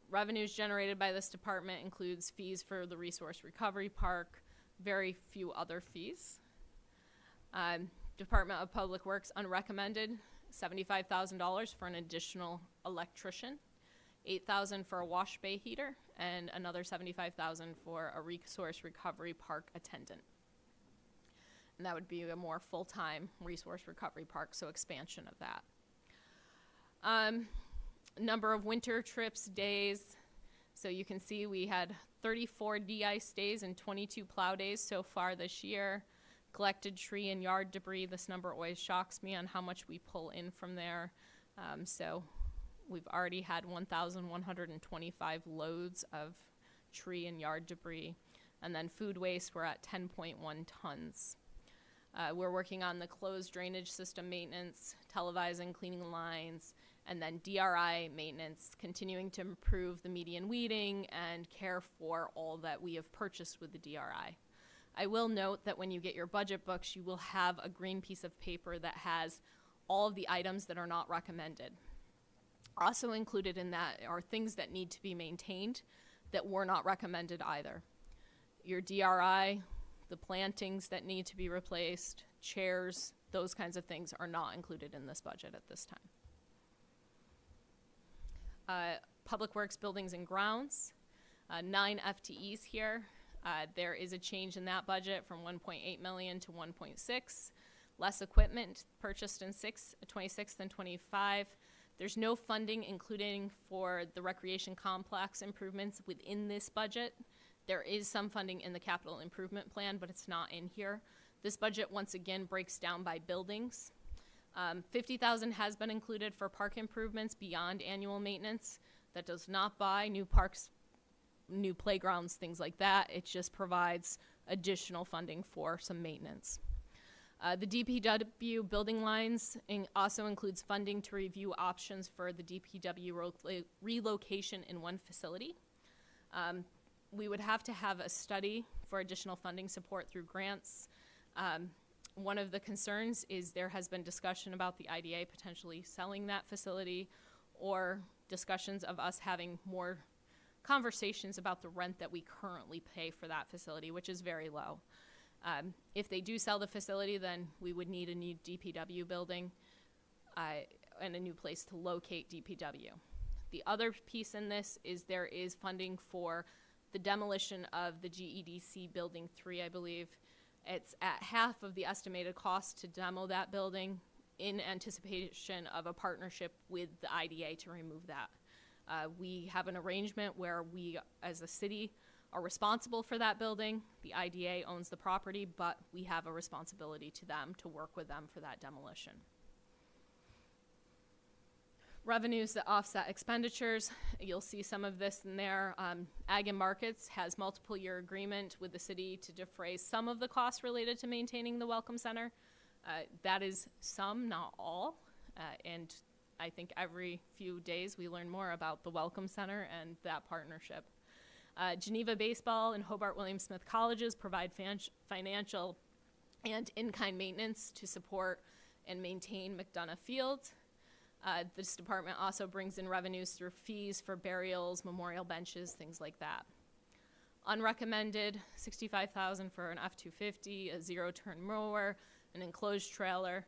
Revenues generated by this department includes fees for the resource recovery park, very few other fees. Department of Public Works unrecommended, $75,000 for an additional electrician, $8,000 for a wash bay heater, and another $75,000 for a resource recovery park attendant. And that would be a more full-time resource recovery park, so expansion of that. Number of winter trips days. So you can see we had 34 de-ice days and 22 plow days so far this year. Collected tree and yard debris. This number always shocks me on how much we pull in from there. So we've already had 1,125 loads of tree and yard debris. And then food waste, we're at 10.1 tons. We're working on the closed drainage system maintenance, televising, cleaning lines, and then DRI maintenance, continuing to improve the median weeding and care for all that we have purchased with the DRI. I will note that when you get your budget books, you will have a green piece of paper that has all of the items that are not recommended. Also included in that are things that need to be maintained that were not recommended either. Your DRI, the plantings that need to be replaced, chairs, those kinds of things are not included in this budget at this time. Public Works Buildings and Grounds, 9 FTEs here. There is a change in that budget from 1.8 million to 1.6. Less equipment purchased in 26 than 25. There's no funding including for the recreation complex improvements within this budget. There is some funding in the capital improvement plan, but it's not in here. This budget once again breaks down by buildings. 50,000 has been included for park improvements beyond annual maintenance. That does not buy new parks, new playgrounds, things like that. It just provides additional funding for some maintenance. The DPW building lines also includes funding to review options for the DPW relocation in one facility. We would have to have a study for additional funding support through grants. One of the concerns is there has been discussion about the IDA potentially selling that facility, or discussions of us having more conversations about the rent that we currently pay for that facility, which is very low. If they do sell the facility, then we would need a new DPW building and a new place to locate DPW. The other piece in this is there is funding for the demolition of the GEDC Building 3, I believe. It's at half of the estimated cost to demo that building in anticipation of a partnership with the IDA to remove that. We have an arrangement where we, as a city, are responsible for that building. The IDA owns the property, but we have a responsibility to them to work with them for that demolition. Revenues that offset expenditures, you'll see some of this in there. Ag and Markets has multiple year agreement with the city to defray some of the costs related to maintaining the Welcome Center. That is some, not all. And I think every few days we learn more about the Welcome Center and that partnership. Geneva Baseball and Hobart William Smith Colleges provide financial and in-kind maintenance to support and maintain McDonough Field. This department also brings in revenues through fees for burials, memorial benches, things like that. Unrecommended, $65,000 for an F-250, a zero-turn mower, an enclosed trailer,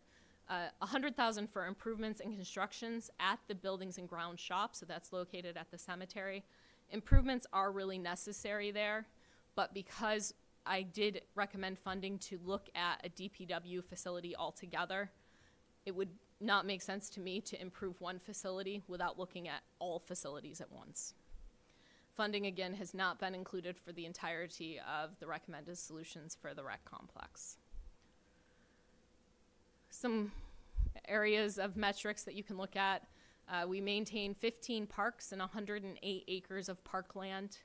$100,000 for improvements and constructions at the buildings and ground shop, so that's located at the cemetery. Improvements are really necessary there, but because I did recommend funding to look at a DPW facility altogether, it would not make sense to me to improve one facility without looking at all facilities at once. Funding, again, has not been included for the entirety of the recommended solutions for the rec complex. Some areas of metrics that you can look at. We maintain 15 parks and 108 acres of parkland.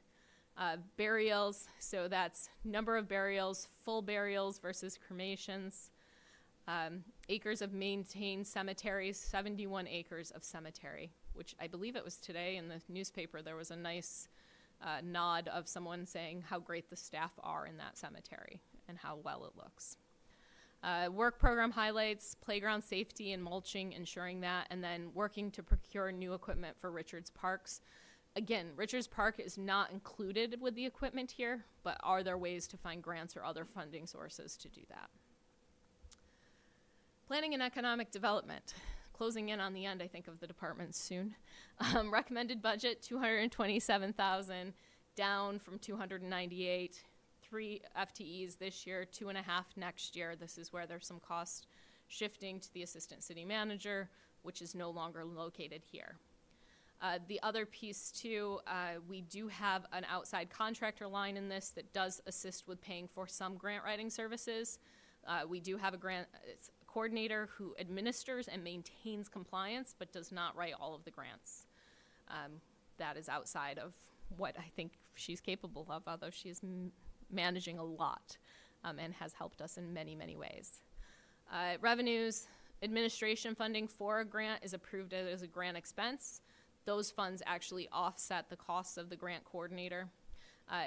Burials, so that's number of burials, full burials versus cremations. Acres of maintained cemeteries, 71 acres of cemetery, which I believe it was today in the newspaper. There was a nice nod of someone saying how great the staff are in that cemetery and how well it looks. Work program highlights, playground safety and mulching, ensuring that, and then working to procure new equipment for Richards Parks. Again, Richards Park is not included with the equipment here, but are there ways to find grants or other funding sources to do that? Planning and economic development. Closing in on the end, I think, of the departments soon. Recommended budget, $227,000, down from 298. 3 FTEs this year, 2.5 next year. This is where there's some cost shifting to the assistant city manager, which is no longer located here. The other piece too, we do have an outside contractor line in this that does assist with paying for some grant writing services. We do have a grant coordinator who administers and maintains compliance, but does not write all of the grants. That is outside of what I think she's capable of, although she is managing a lot and has helped us in many, many ways. Revenues, administration funding for a grant is approved as a grant expense. Those funds actually offset the costs of the grant coordinator.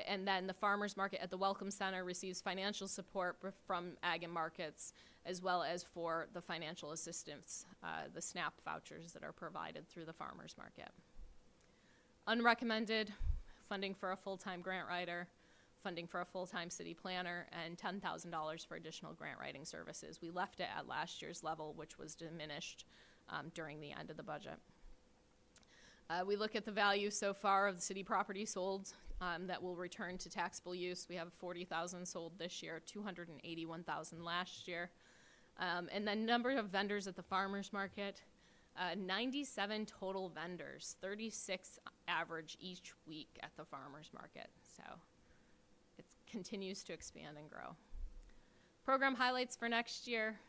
And then the farmers market at the Welcome Center receives financial support from Ag and Markets, as well as for the financial assistance, the SNAP vouchers that are provided through the farmers market. Unrecommended, funding for a full-time grant writer, funding for a full-time city planner, and $10,000 for additional grant writing services. We left it at last year's level, which was diminished during the end of the budget. We look at the value so far of the city property sold that will return to taxable use. We have 40,000 sold this year, 281,000 last year. And then number of vendors at the farmers market, 97 total vendors, 36 average each week at the farmers market. So it continues to expand and grow. Program highlights for next year,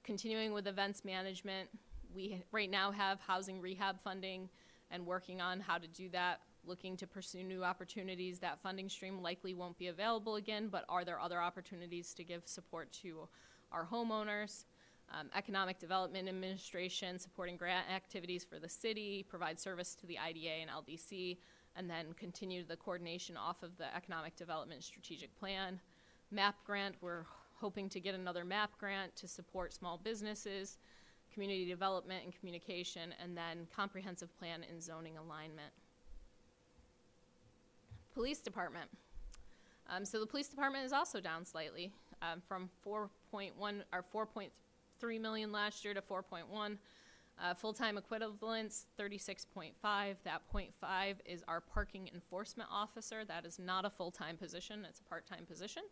continuing with events management. We right now have housing rehab funding and working on how to do that, looking to pursue new opportunities. That funding stream likely won't be available again, but are there other opportunities to give support to our homeowners? Economic Development Administration, supporting grant activities for the city, provide service to the IDA and LDC, and then continue the coordination off of the Economic Development Strategic Plan. MAP grant, we're hoping to get another MAP grant to support small businesses, community development and communication, and then comprehensive plan and zoning alignment. Police department. So the police department is also down slightly from 4.3 million last year to 4.1. Full-time equivalents, 36.5. That 0.5 is our parking enforcement officer. That is not a full-time position, it's a part-time position.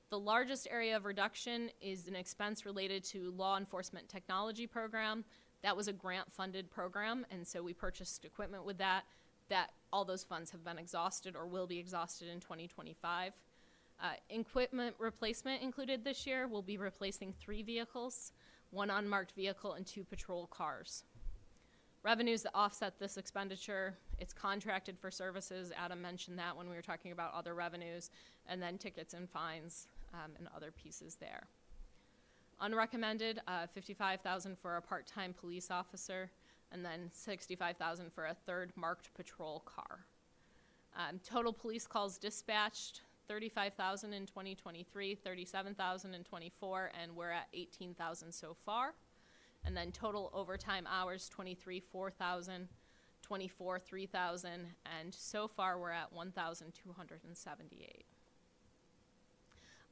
The largest area of reduction is an expense related to law enforcement technology program. That was a grant-funded program, and so we purchased equipment with that. All those funds have been exhausted or will be exhausted in 2025. Equipment replacement included this year. We'll be replacing 3 vehicles, 1 unmarked vehicle, and 2 patrol cars. Revenues that offset this expenditure, it's contracted for services. Adam mentioned that when we were talking about other revenues, and then tickets and fines and other pieces there. Unrecommended, $55,000 for a part-time police officer, and then $65,000 for a 3rd marked patrol car. Total police calls dispatched, 35,000 in 2023, 37,000 in 24, and we're at 18,000 so far. And then total overtime hours, 23, 4,000, 24, 3,000, and so far we're at 1,278.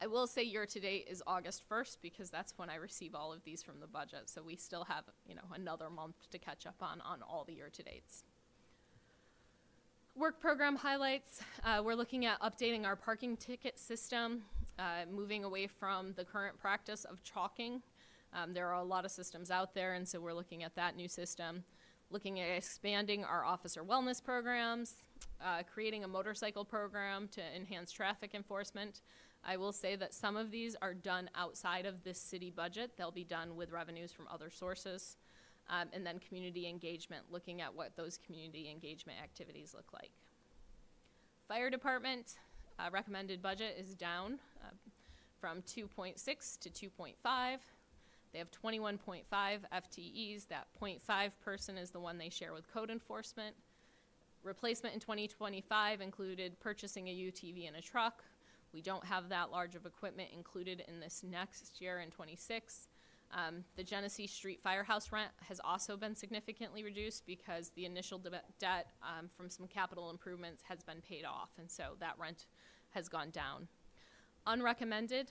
I will say year-to-date is August 1st because that's when I receive all of these from the budget. So we still have, another month to catch up on all the year-to-dates. Work program highlights. We're looking at updating our parking ticket system, moving away from the current practice of chalking. There are a lot of systems out there, and so we're looking at that new system. Looking at expanding our officer wellness programs, creating a motorcycle program to enhance traffic enforcement. I will say that some of these are done outside of this city budget. They'll be done with revenues from other sources. And then community engagement, looking at what those community engagement activities look like. Fire department, recommended budget is down from 2.6 to 2.5. They have 21.5 FTEs. That 0.5 person is the one they share with code enforcement. Replacement in 2025 included purchasing a UTV and a truck. We don't have that large of equipment included in this next year in 26. The Genesee Street Firehouse rent has also been significantly reduced because the initial debt from some capital improvements has been paid off, and so that rent has gone down. Unrecommended,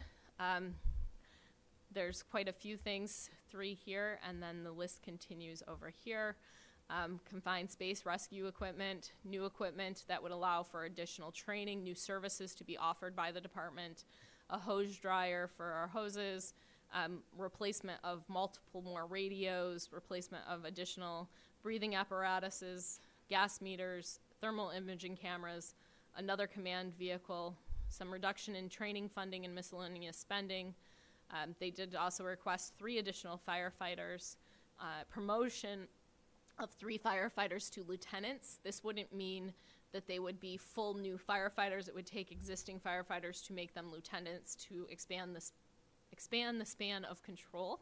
there's quite a few things, 3 here, and then the list continues over here. Confined space rescue equipment, new equipment that would allow for additional training, new services to be offered by the department, a hose dryer for our hoses, replacement of multiple more radios, replacement of additional breathing apparatuses, gas meters, thermal imaging cameras, another command vehicle, some reduction in training funding and miscellaneous spending. They did also request 3 additional firefighters, promotion of 3 firefighters to lieutenants. This wouldn't mean that they would be full new firefighters. It would take existing firefighters to make them lieutenants to expand the span of control.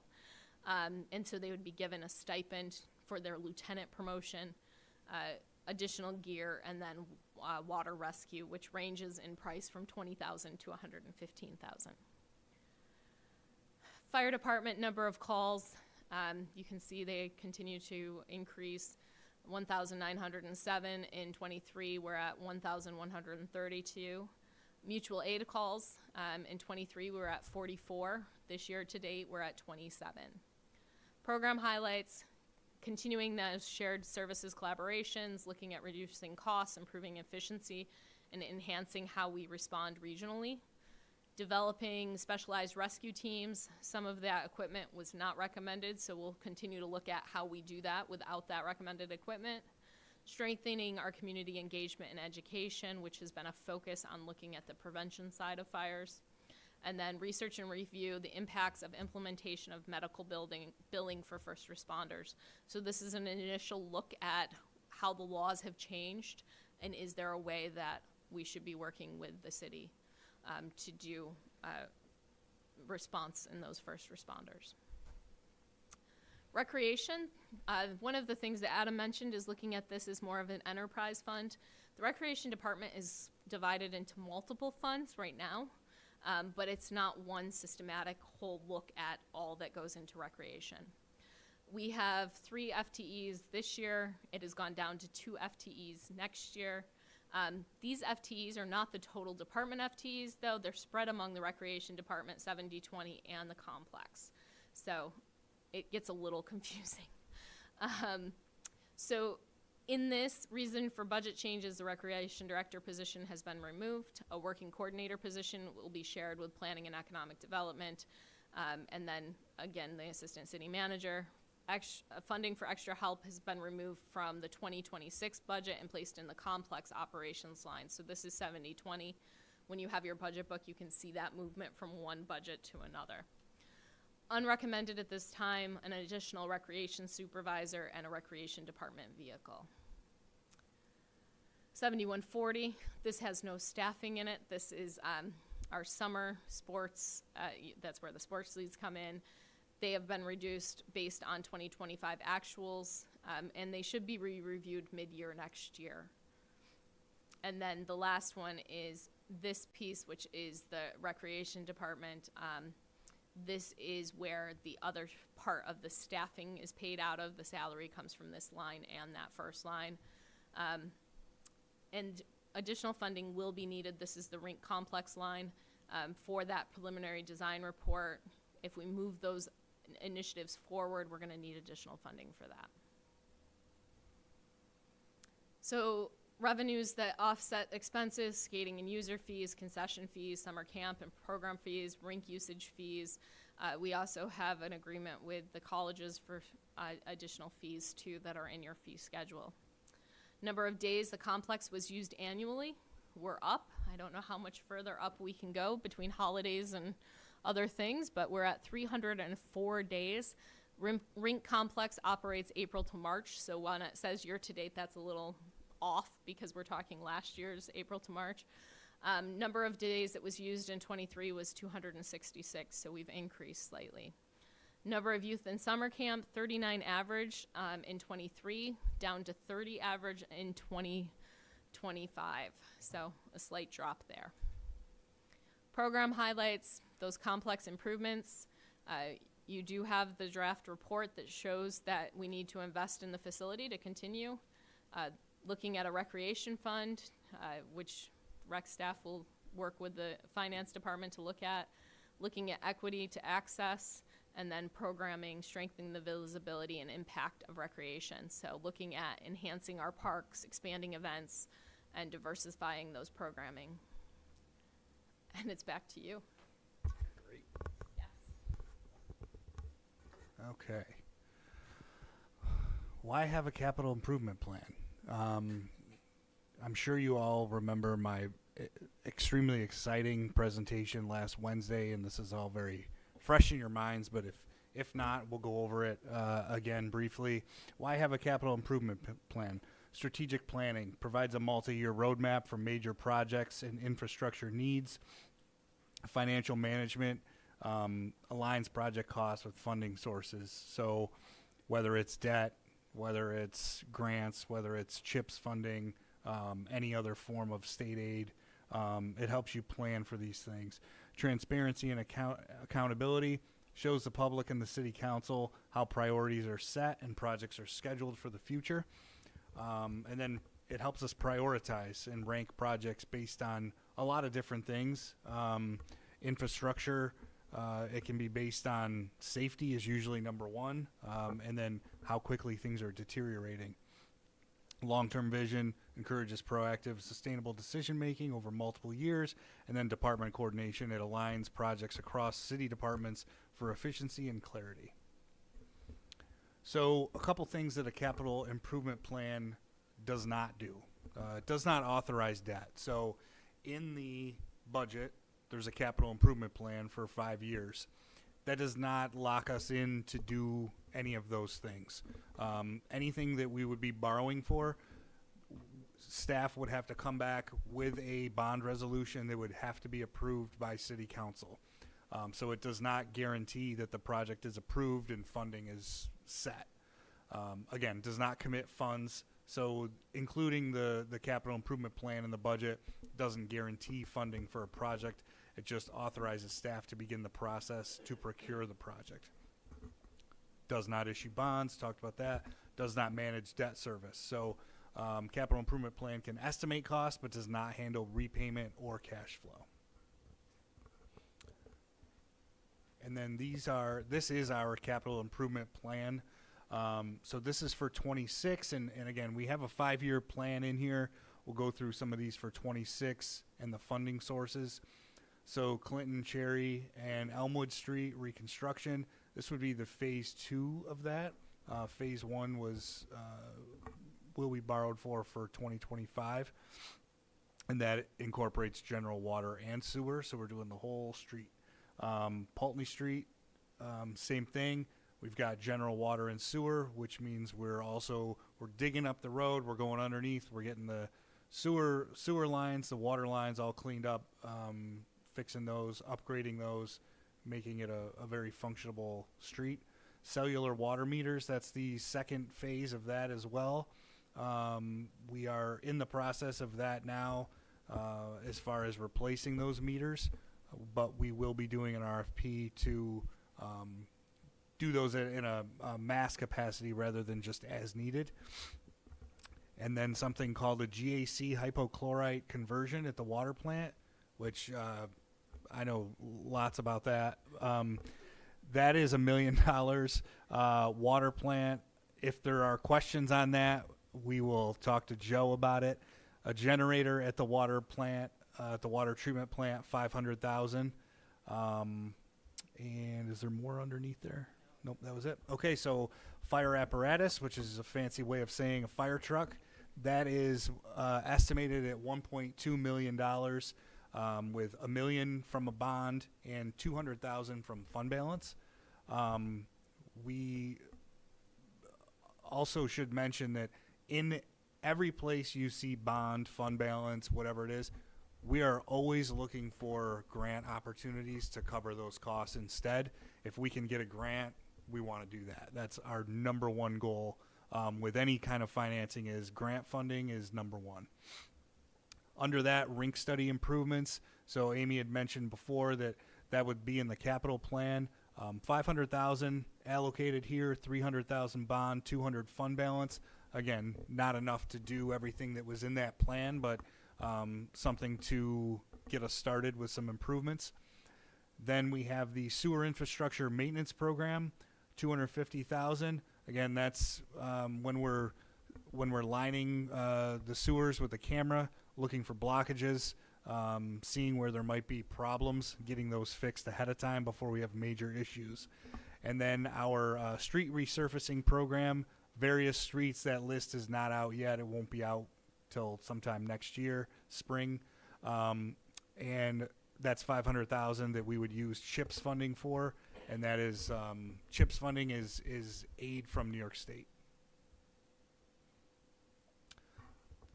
And so they would be given a stipend for their lieutenant promotion, additional gear, and then water rescue, which ranges in price from $20,000 to $115,000. Fire department number of calls. You can see they continue to increase. 1,907 in 23, we're at 1,132. Mutual aid calls, in 23 we're at 44. This year to date we're at 27. Program highlights, continuing those shared services collaborations, looking at reducing costs, improving efficiency, and enhancing how we respond regionally. Developing specialized rescue teams. Some of that equipment was not recommended, so we'll continue to look at how we do that without that recommended equipment. Strengthening our community engagement and education, which has been a focus on looking at the prevention side of fires. And then research and review the impacts of implementation of medical billing for first responders. So this is an initial look at how the laws have changed, and is there a way that we should be working with the city to do response in those first responders. Recreation, one of the things that Adam mentioned is looking at this as more of an enterprise fund. The recreation department is divided into multiple funds right now, but it's not one systematic whole look at all that goes into recreation. We have 3 FTEs this year. It has gone down to 2 FTEs next year. These FTEs are not the total department FTEs, though. They're spread among the recreation department, 70-20, and the complex. So it gets a little confusing. So in this reason for budget changes, the recreation director position has been removed. A working coordinator position will be shared with planning and economic development. And then, again, the assistant city manager. Funding for extra help has been removed from the 2026 budget and placed in the complex operations line. So this is 70-20. When you have your budget book, you can see that movement from one budget to another. Unrecommended at this time, an additional recreation supervisor and a recreation department vehicle. 7140, this has no staffing in it. This is our summer sports, that's where the sports leads come in. They have been reduced based on 2025 actuals, and they should be reviewed mid-year next year. And then the last one is this piece, which is the recreation department. This is where the other part of the staffing is paid out of. The salary comes from this line and that first line. And additional funding will be needed. This is the rink complex line for that preliminary design report. If we move those initiatives forward, we're going to need additional funding for that. So revenues that offset expenses, skating and user fees, concession fees, summer camp and program fees, rink usage fees. We also have an agreement with the colleges for additional fees too that are in your fee schedule. Number of days the complex was used annually, we're up. I don't know how much further up we can go between holidays and other things, but we're at 304 days. Rink complex operates April to March, so when it says year to date, that's a little off because we're talking last year's April to March. Number of days that was used in 23 was 266, so we've increased slightly. Number of youth in summer camp, 39 average in 23, down to 30 average in 2025, so a slight drop there. Program highlights those complex improvements. You do have the draft report that shows that we need to invest in the facility to continue. Looking at a recreation fund, which rec staff will work with the finance department to look at. Looking at equity to access, and then programming, strengthening the visibility and impact of recreation. So looking at enhancing our parks, expanding events, and diversifying those programming. And it's back to you. Great. Yes. Okay. Why have a capital improvement plan? I'm sure you all remember my extremely exciting presentation last Wednesday, and this is all very fresh in your minds, but if not, we'll go over it again briefly. Why have a capital improvement plan? Strategic planning provides a multi-year roadmap for major projects and infrastructure needs. Financial management aligns project costs with funding sources. So whether it's debt, whether it's grants, whether it's CHIPS funding, any other form of state aid, it helps you plan for these things. Transparency and accountability shows the public and the city council how priorities are set and projects are scheduled for the future. And then it helps us prioritize and rank projects based on a lot of different things. Infrastructure, it can be based on safety is usually number one, and then how quickly things are deteriorating. Long-term vision encourages proactive, sustainable decision-making over multiple years, and then department coordination. It aligns projects across city departments for efficiency and clarity. So a couple things that a capital improvement plan does not do. It does not authorize debt. So in the budget, there's a capital improvement plan for 5 years. That does not lock us in to do any of those things. Anything that we would be borrowing for, staff would have to come back with a bond resolution that would have to be approved by city council. So it does not guarantee that the project is approved and funding is set. Again, does not commit funds. So including the capital improvement plan in the budget doesn't guarantee funding for a project. It just authorizes staff to begin the process to procure the project. Does not issue bonds, talked about that. Does not manage debt service. So capital improvement plan can estimate costs, but does not handle repayment or cash flow. And then this is our capital improvement plan. So this is for 26, and again, we have a 5-year plan in here. We'll go through some of these for 26 and the funding sources. So Clinton, Cherry, and Elmwood Street reconstruction. This would be the phase 2 of that. Phase 1 was will be borrowed for 2025, and that incorporates general water and sewer. So we're doing the whole street. Pulteney Street, same thing. We've got general water and sewer, which means we're digging up the road. We're going underneath. We're getting the sewer lines, the water lines all cleaned up, fixing those, upgrading those, making it a very functionable street. Cellular water meters, that's the second phase of that as well. We are in the process of that now as far as replacing those meters, but we will be doing an RFP to do those in a mass capacity rather than just as needed. And then something called a GAC hypochlorite conversion at the water plant, which I know lots about that. That is $1 million water plant. If there are questions on that, we will talk to Joe about it. A generator at the water plant, at the water treatment plant, $500,000. And is there more underneath there? Nope, that was it. Okay, so fire apparatus, which is a fancy way of saying a fire truck, that is estimated at $1.2 million, with $1 million from a bond and $200,000 from fund balance. We also should mention that in every place you see bond, fund balance, whatever it is, we are always looking for grant opportunities to cover those costs instead. If we can get a grant, we want to do that. That's our number one goal with any kind of financing. Is grant funding is number one. Under that, rink study improvements. So Amy had mentioned before that that would be in the capital plan. 500,000 allocated here, 300,000 bond, 200 fund balance. Again, not enough to do everything that was in that plan, but something to get us started with some improvements. Then we have the sewer infrastructure maintenance program, 250,000. Again, that's when we're lining the sewers with the camera, looking for blockages, seeing where there might be problems, getting those fixed ahead of time before we have major issues. And then our street resurfacing program, various streets. That list is not out yet. It won't be out till sometime next year, spring. And that's 500,000 that we would use CHIPS funding for, and that is CHIPS funding is aid from New York State.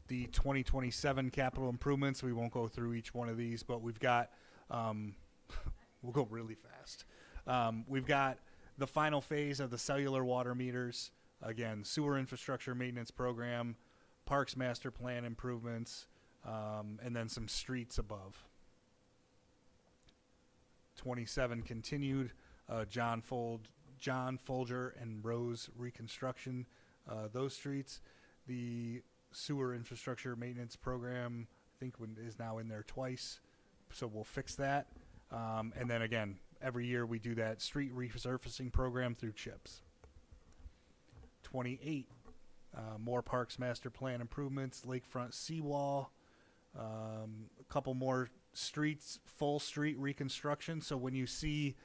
The 2027 capital improvements, we won't go through each one of these, but we've got we'll go really fast. We've got the final phase of the cellular water meters, again, sewer infrastructure maintenance program, parks master plan improvements, and then some streets above. 27 continued, John Folger and Rose reconstruction, those streets. The sewer infrastructure maintenance program, I think is now in there twice, so we'll fix that. And then again, every year we do that street resurfacing program through CHIPS. 28, more parks master plan improvements, lakefront seawall, a couple more streets, full street reconstruction. So when you see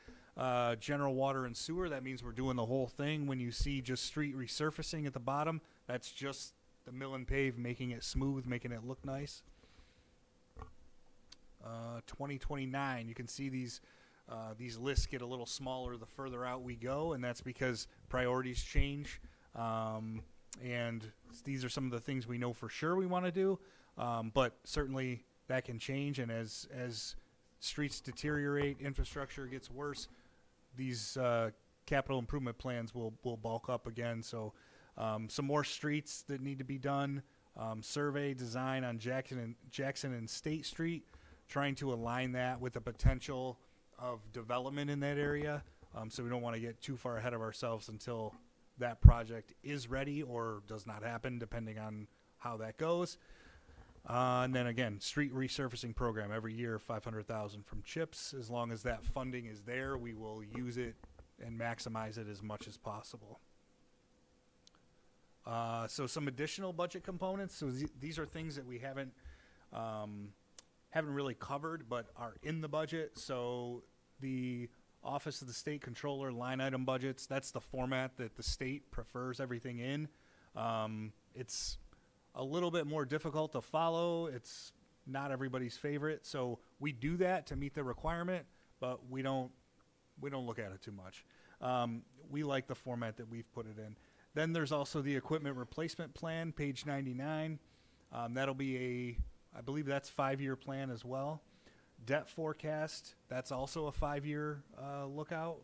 general water and sewer, that means we're doing the whole thing. When you see just street resurfacing at the bottom, that's just the mill and pave, making it smooth, making it look nice. 2029, you can see these lists get a little smaller the further out we go, and that's because priorities change. And these are some of the things we know for sure we want to do, but certainly that can change, and as streets deteriorate, infrastructure gets worse, these capital improvement plans will bulk up again. So some more streets that need to be done, survey design on Jackson and State Street, trying to align that with the potential of development in that area. So we don't want to get too far ahead of ourselves until that project is ready or does not happen, depending on how that goes. And then again, street resurfacing program every year, 500,000 from CHIPS. As long as that funding is there, we will use it and maximize it as much as possible. So some additional budget components. So these are things that we haven't really covered, but are in the budget. So the Office of the State Controller line item budgets, that's the format that the state prefers everything in. It's a little bit more difficult to follow. It's not everybody's favorite. So we do that to meet the requirement, but we don't look at it too much. We like the format that we've put it in. Then there's also the equipment replacement plan, page 99. That'll be I believe that's 5-year plan as well. Debt forecast, that's also a 5-year lookout.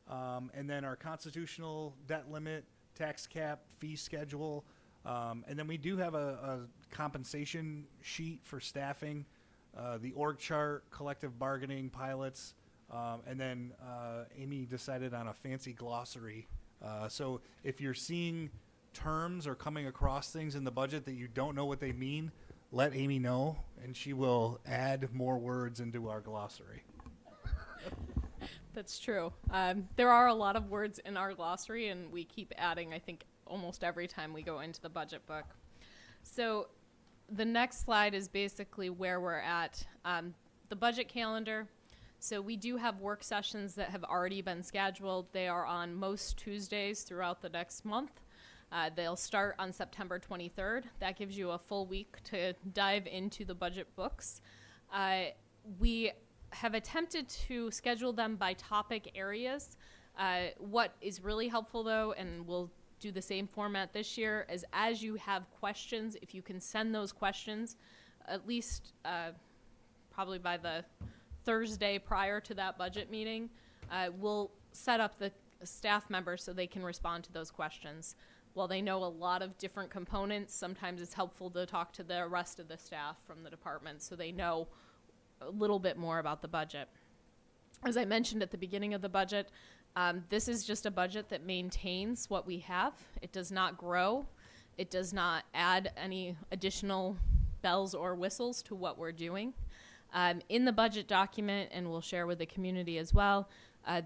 And then our constitutional debt limit, tax cap, fee schedule. And then we do have a compensation sheet for staffing, the org chart, collective bargaining, pilots, and then Amy decided on a fancy glossary. So if you're seeing terms or coming across things in the budget that you don't know what they mean, let Amy know, and she will add more words into our glossary. That's true. There are a lot of words in our glossary, and we keep adding, I think, almost every time we go into the budget book. So the next slide is basically where we're at. The budget calendar. So we do have work sessions that have already been scheduled. They are on most Tuesdays throughout the next month. They'll start on September 23rd. That gives you a full week to dive into the budget books. We have attempted to schedule them by topic areas. What is really helpful, though, and we'll do the same format this year, is as you have questions, if you can send those questions, at least probably by the Thursday prior to that budget meeting, we'll set up the staff members so they can respond to those questions. while they know a lot of different components, sometimes it's helpful to talk to the rest of the staff from the department so they know a little bit more about the budget. As I mentioned at the beginning of the budget, this is just a budget that maintains what we have. It does not grow. It does not add any additional bells or whistles to what we're doing. In the budget document, and we'll share with the community as well,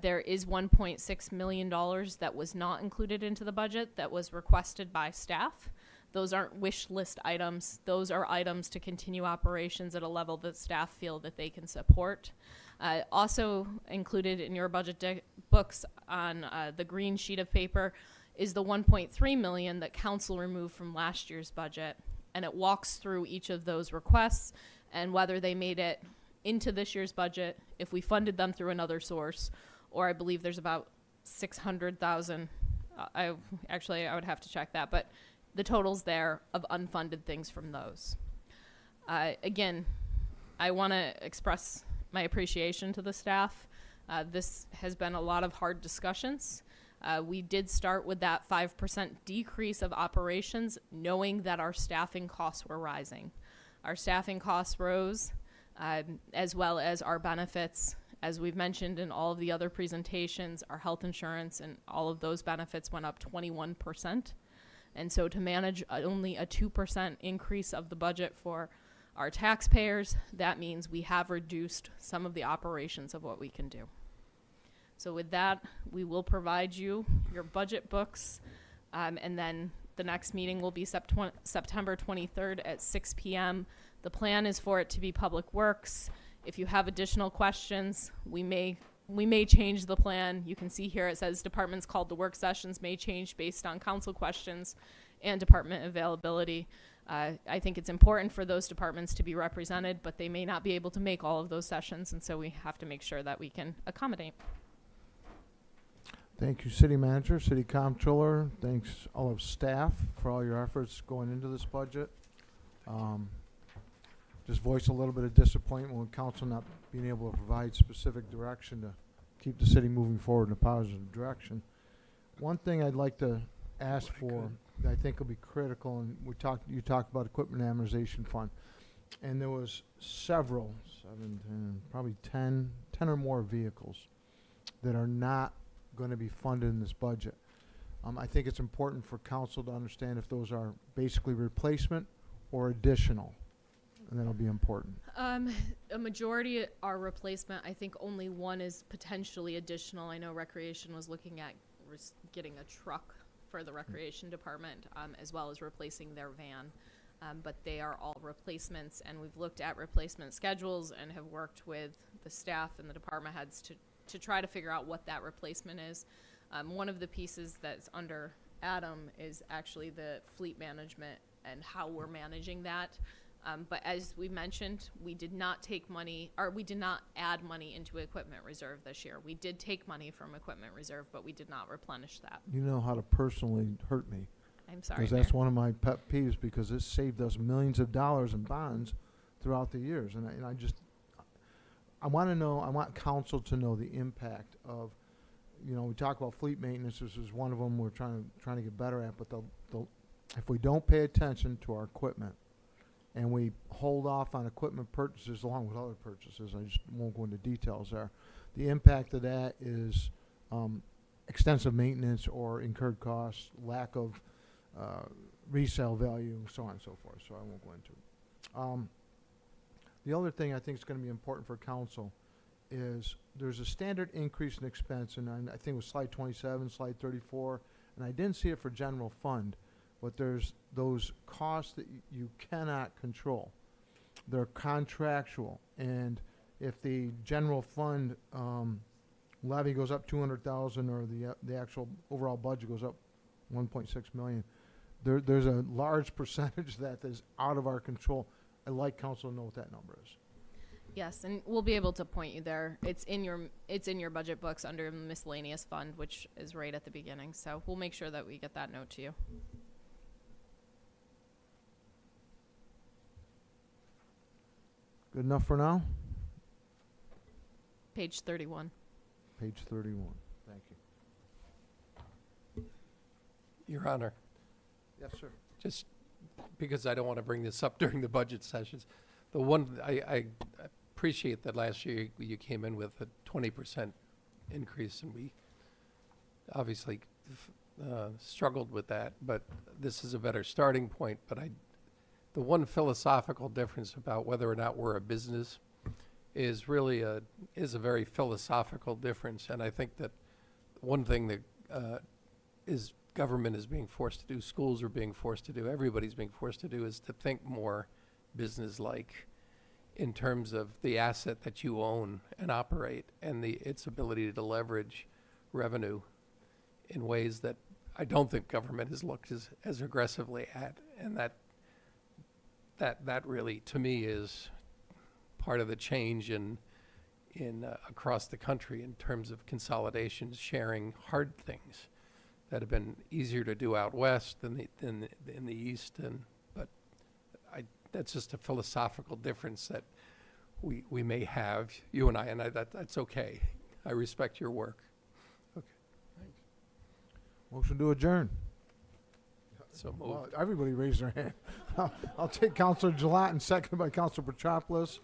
there is $1.6 million that was not included into the budget that was requested by staff. Those aren't wish list items. Those are items to continue operations at a level that staff feel that they can support. Also included in your budget books on the green sheet of paper is the $1.3 million that council removed from last year's budget. And it walks through each of those requests and whether they made it into this year's budget, if we funded them through another source, or I believe there's about 600,000. I would have to check that, but the total's there of unfunded things from those. Again, I want to express my appreciation to the staff. This has been a lot of hard discussions. We did start with that 5% decrease of operations, knowing that our staffing costs were rising. Our staffing costs rose, as well as our benefits. As we've mentioned in all of the other presentations, our health insurance and all of those benefits went up 21%. And so to manage only a 2% increase of the budget for our taxpayers, that means we have reduced some of the operations of what we can do. So with that, we will provide you your budget books, and then the next meeting will be September 23rd at 6 p.m. The plan is for it to be Public Works. If you have additional questions, we may change the plan. You can see here it says departments called to work sessions may change based on council questions and department availability. I think it's important for those departments to be represented, but they may not be able to make all of those sessions, and so we have to make sure that we can accommodate. Thank you, City Manager, City Comptroller. Thanks all of staff for all your efforts going into this budget. Just voice a little bit of disappointment with council not being able to provide specific direction to keep the city moving forward in a positive direction. One thing I'd like to ask for that I think will be critical, and you talked about equipment amortization fund, and there was several, 7, 10, probably 10 or more vehicles that are not going to be funded in this budget. I think it's important for council to understand if those are basically replacement or additional, and that'll be important. A majority are replacement. I think only one is potentially additional. I know Recreation was looking at getting a truck for the Recreation Department, as well as replacing their van. But they are all replacements, and we've looked at replacement schedules and have worked with the staff and the department heads to try to figure out what that replacement is. One of the pieces that's under Adam is actually the fleet management and how we're managing that. But as we mentioned, we did not add money into equipment reserve this year. We did take money from equipment reserve, but we did not replenish that. You know how to personally hurt me. I'm sorry, Because that's one of my pet peeves, because it saved us millions of dollars in bonds throughout the years. And I want to know, I want council to know the impact of, we talk about fleet maintenance. This is one of them we're trying to get better at. But if we don't pay attention to our equipment and we hold off on equipment purchases along with other purchases, I just won't go into details there, the impact of that is extensive maintenance or incurred costs, lack of resale value, so on and so forth. So I won't go into it. The other thing I think is going to be important for council is there's a standard increase in expense, and I think it was slide 27, slide 34, and I didn't see it for general fund, but there's those costs that you cannot control. They're contractual, and if the general fund levy goes up 200,000 or the actual overall budget goes up 1.6 million, there's a large percentage that is out of our control. I'd like council to know what that number is. Yes, and we'll be able to point you there. It's in your budget books under miscellaneous fund, which is right at the beginning. So we'll make sure that we get that note to you. Good enough for now? Page 31. Page 31. Thank you. Your Honor, Yes, sir. Just because I don't want to bring this up during the budget sessions. The one, I appreciate that last year you came in with a 20% increase, and we obviously struggled with that, but this is a better starting point. But the one philosophical difference about whether or not we're a business is really a very philosophical difference. And I think that one thing that government is being forced to do, schools are being forced to do, everybody's being forced to do, is to think more business-like in terms of the asset that you own and operate, and its ability to leverage revenue in ways that I don't think government has looked as aggressively at. And that really, to me, is part of the change in across the country in terms of consolidations, sharing hard things that have been easier to do out west than in the east. But that's just a philosophical difference that we may have, you and I, that's okay. I respect your work. Okay, thanks. Motion to adjourn. So moved. Well, everybody raised their hand. I'll take Counselor Gilat and seconded by Counselor Petropoulos.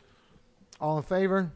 All in favor?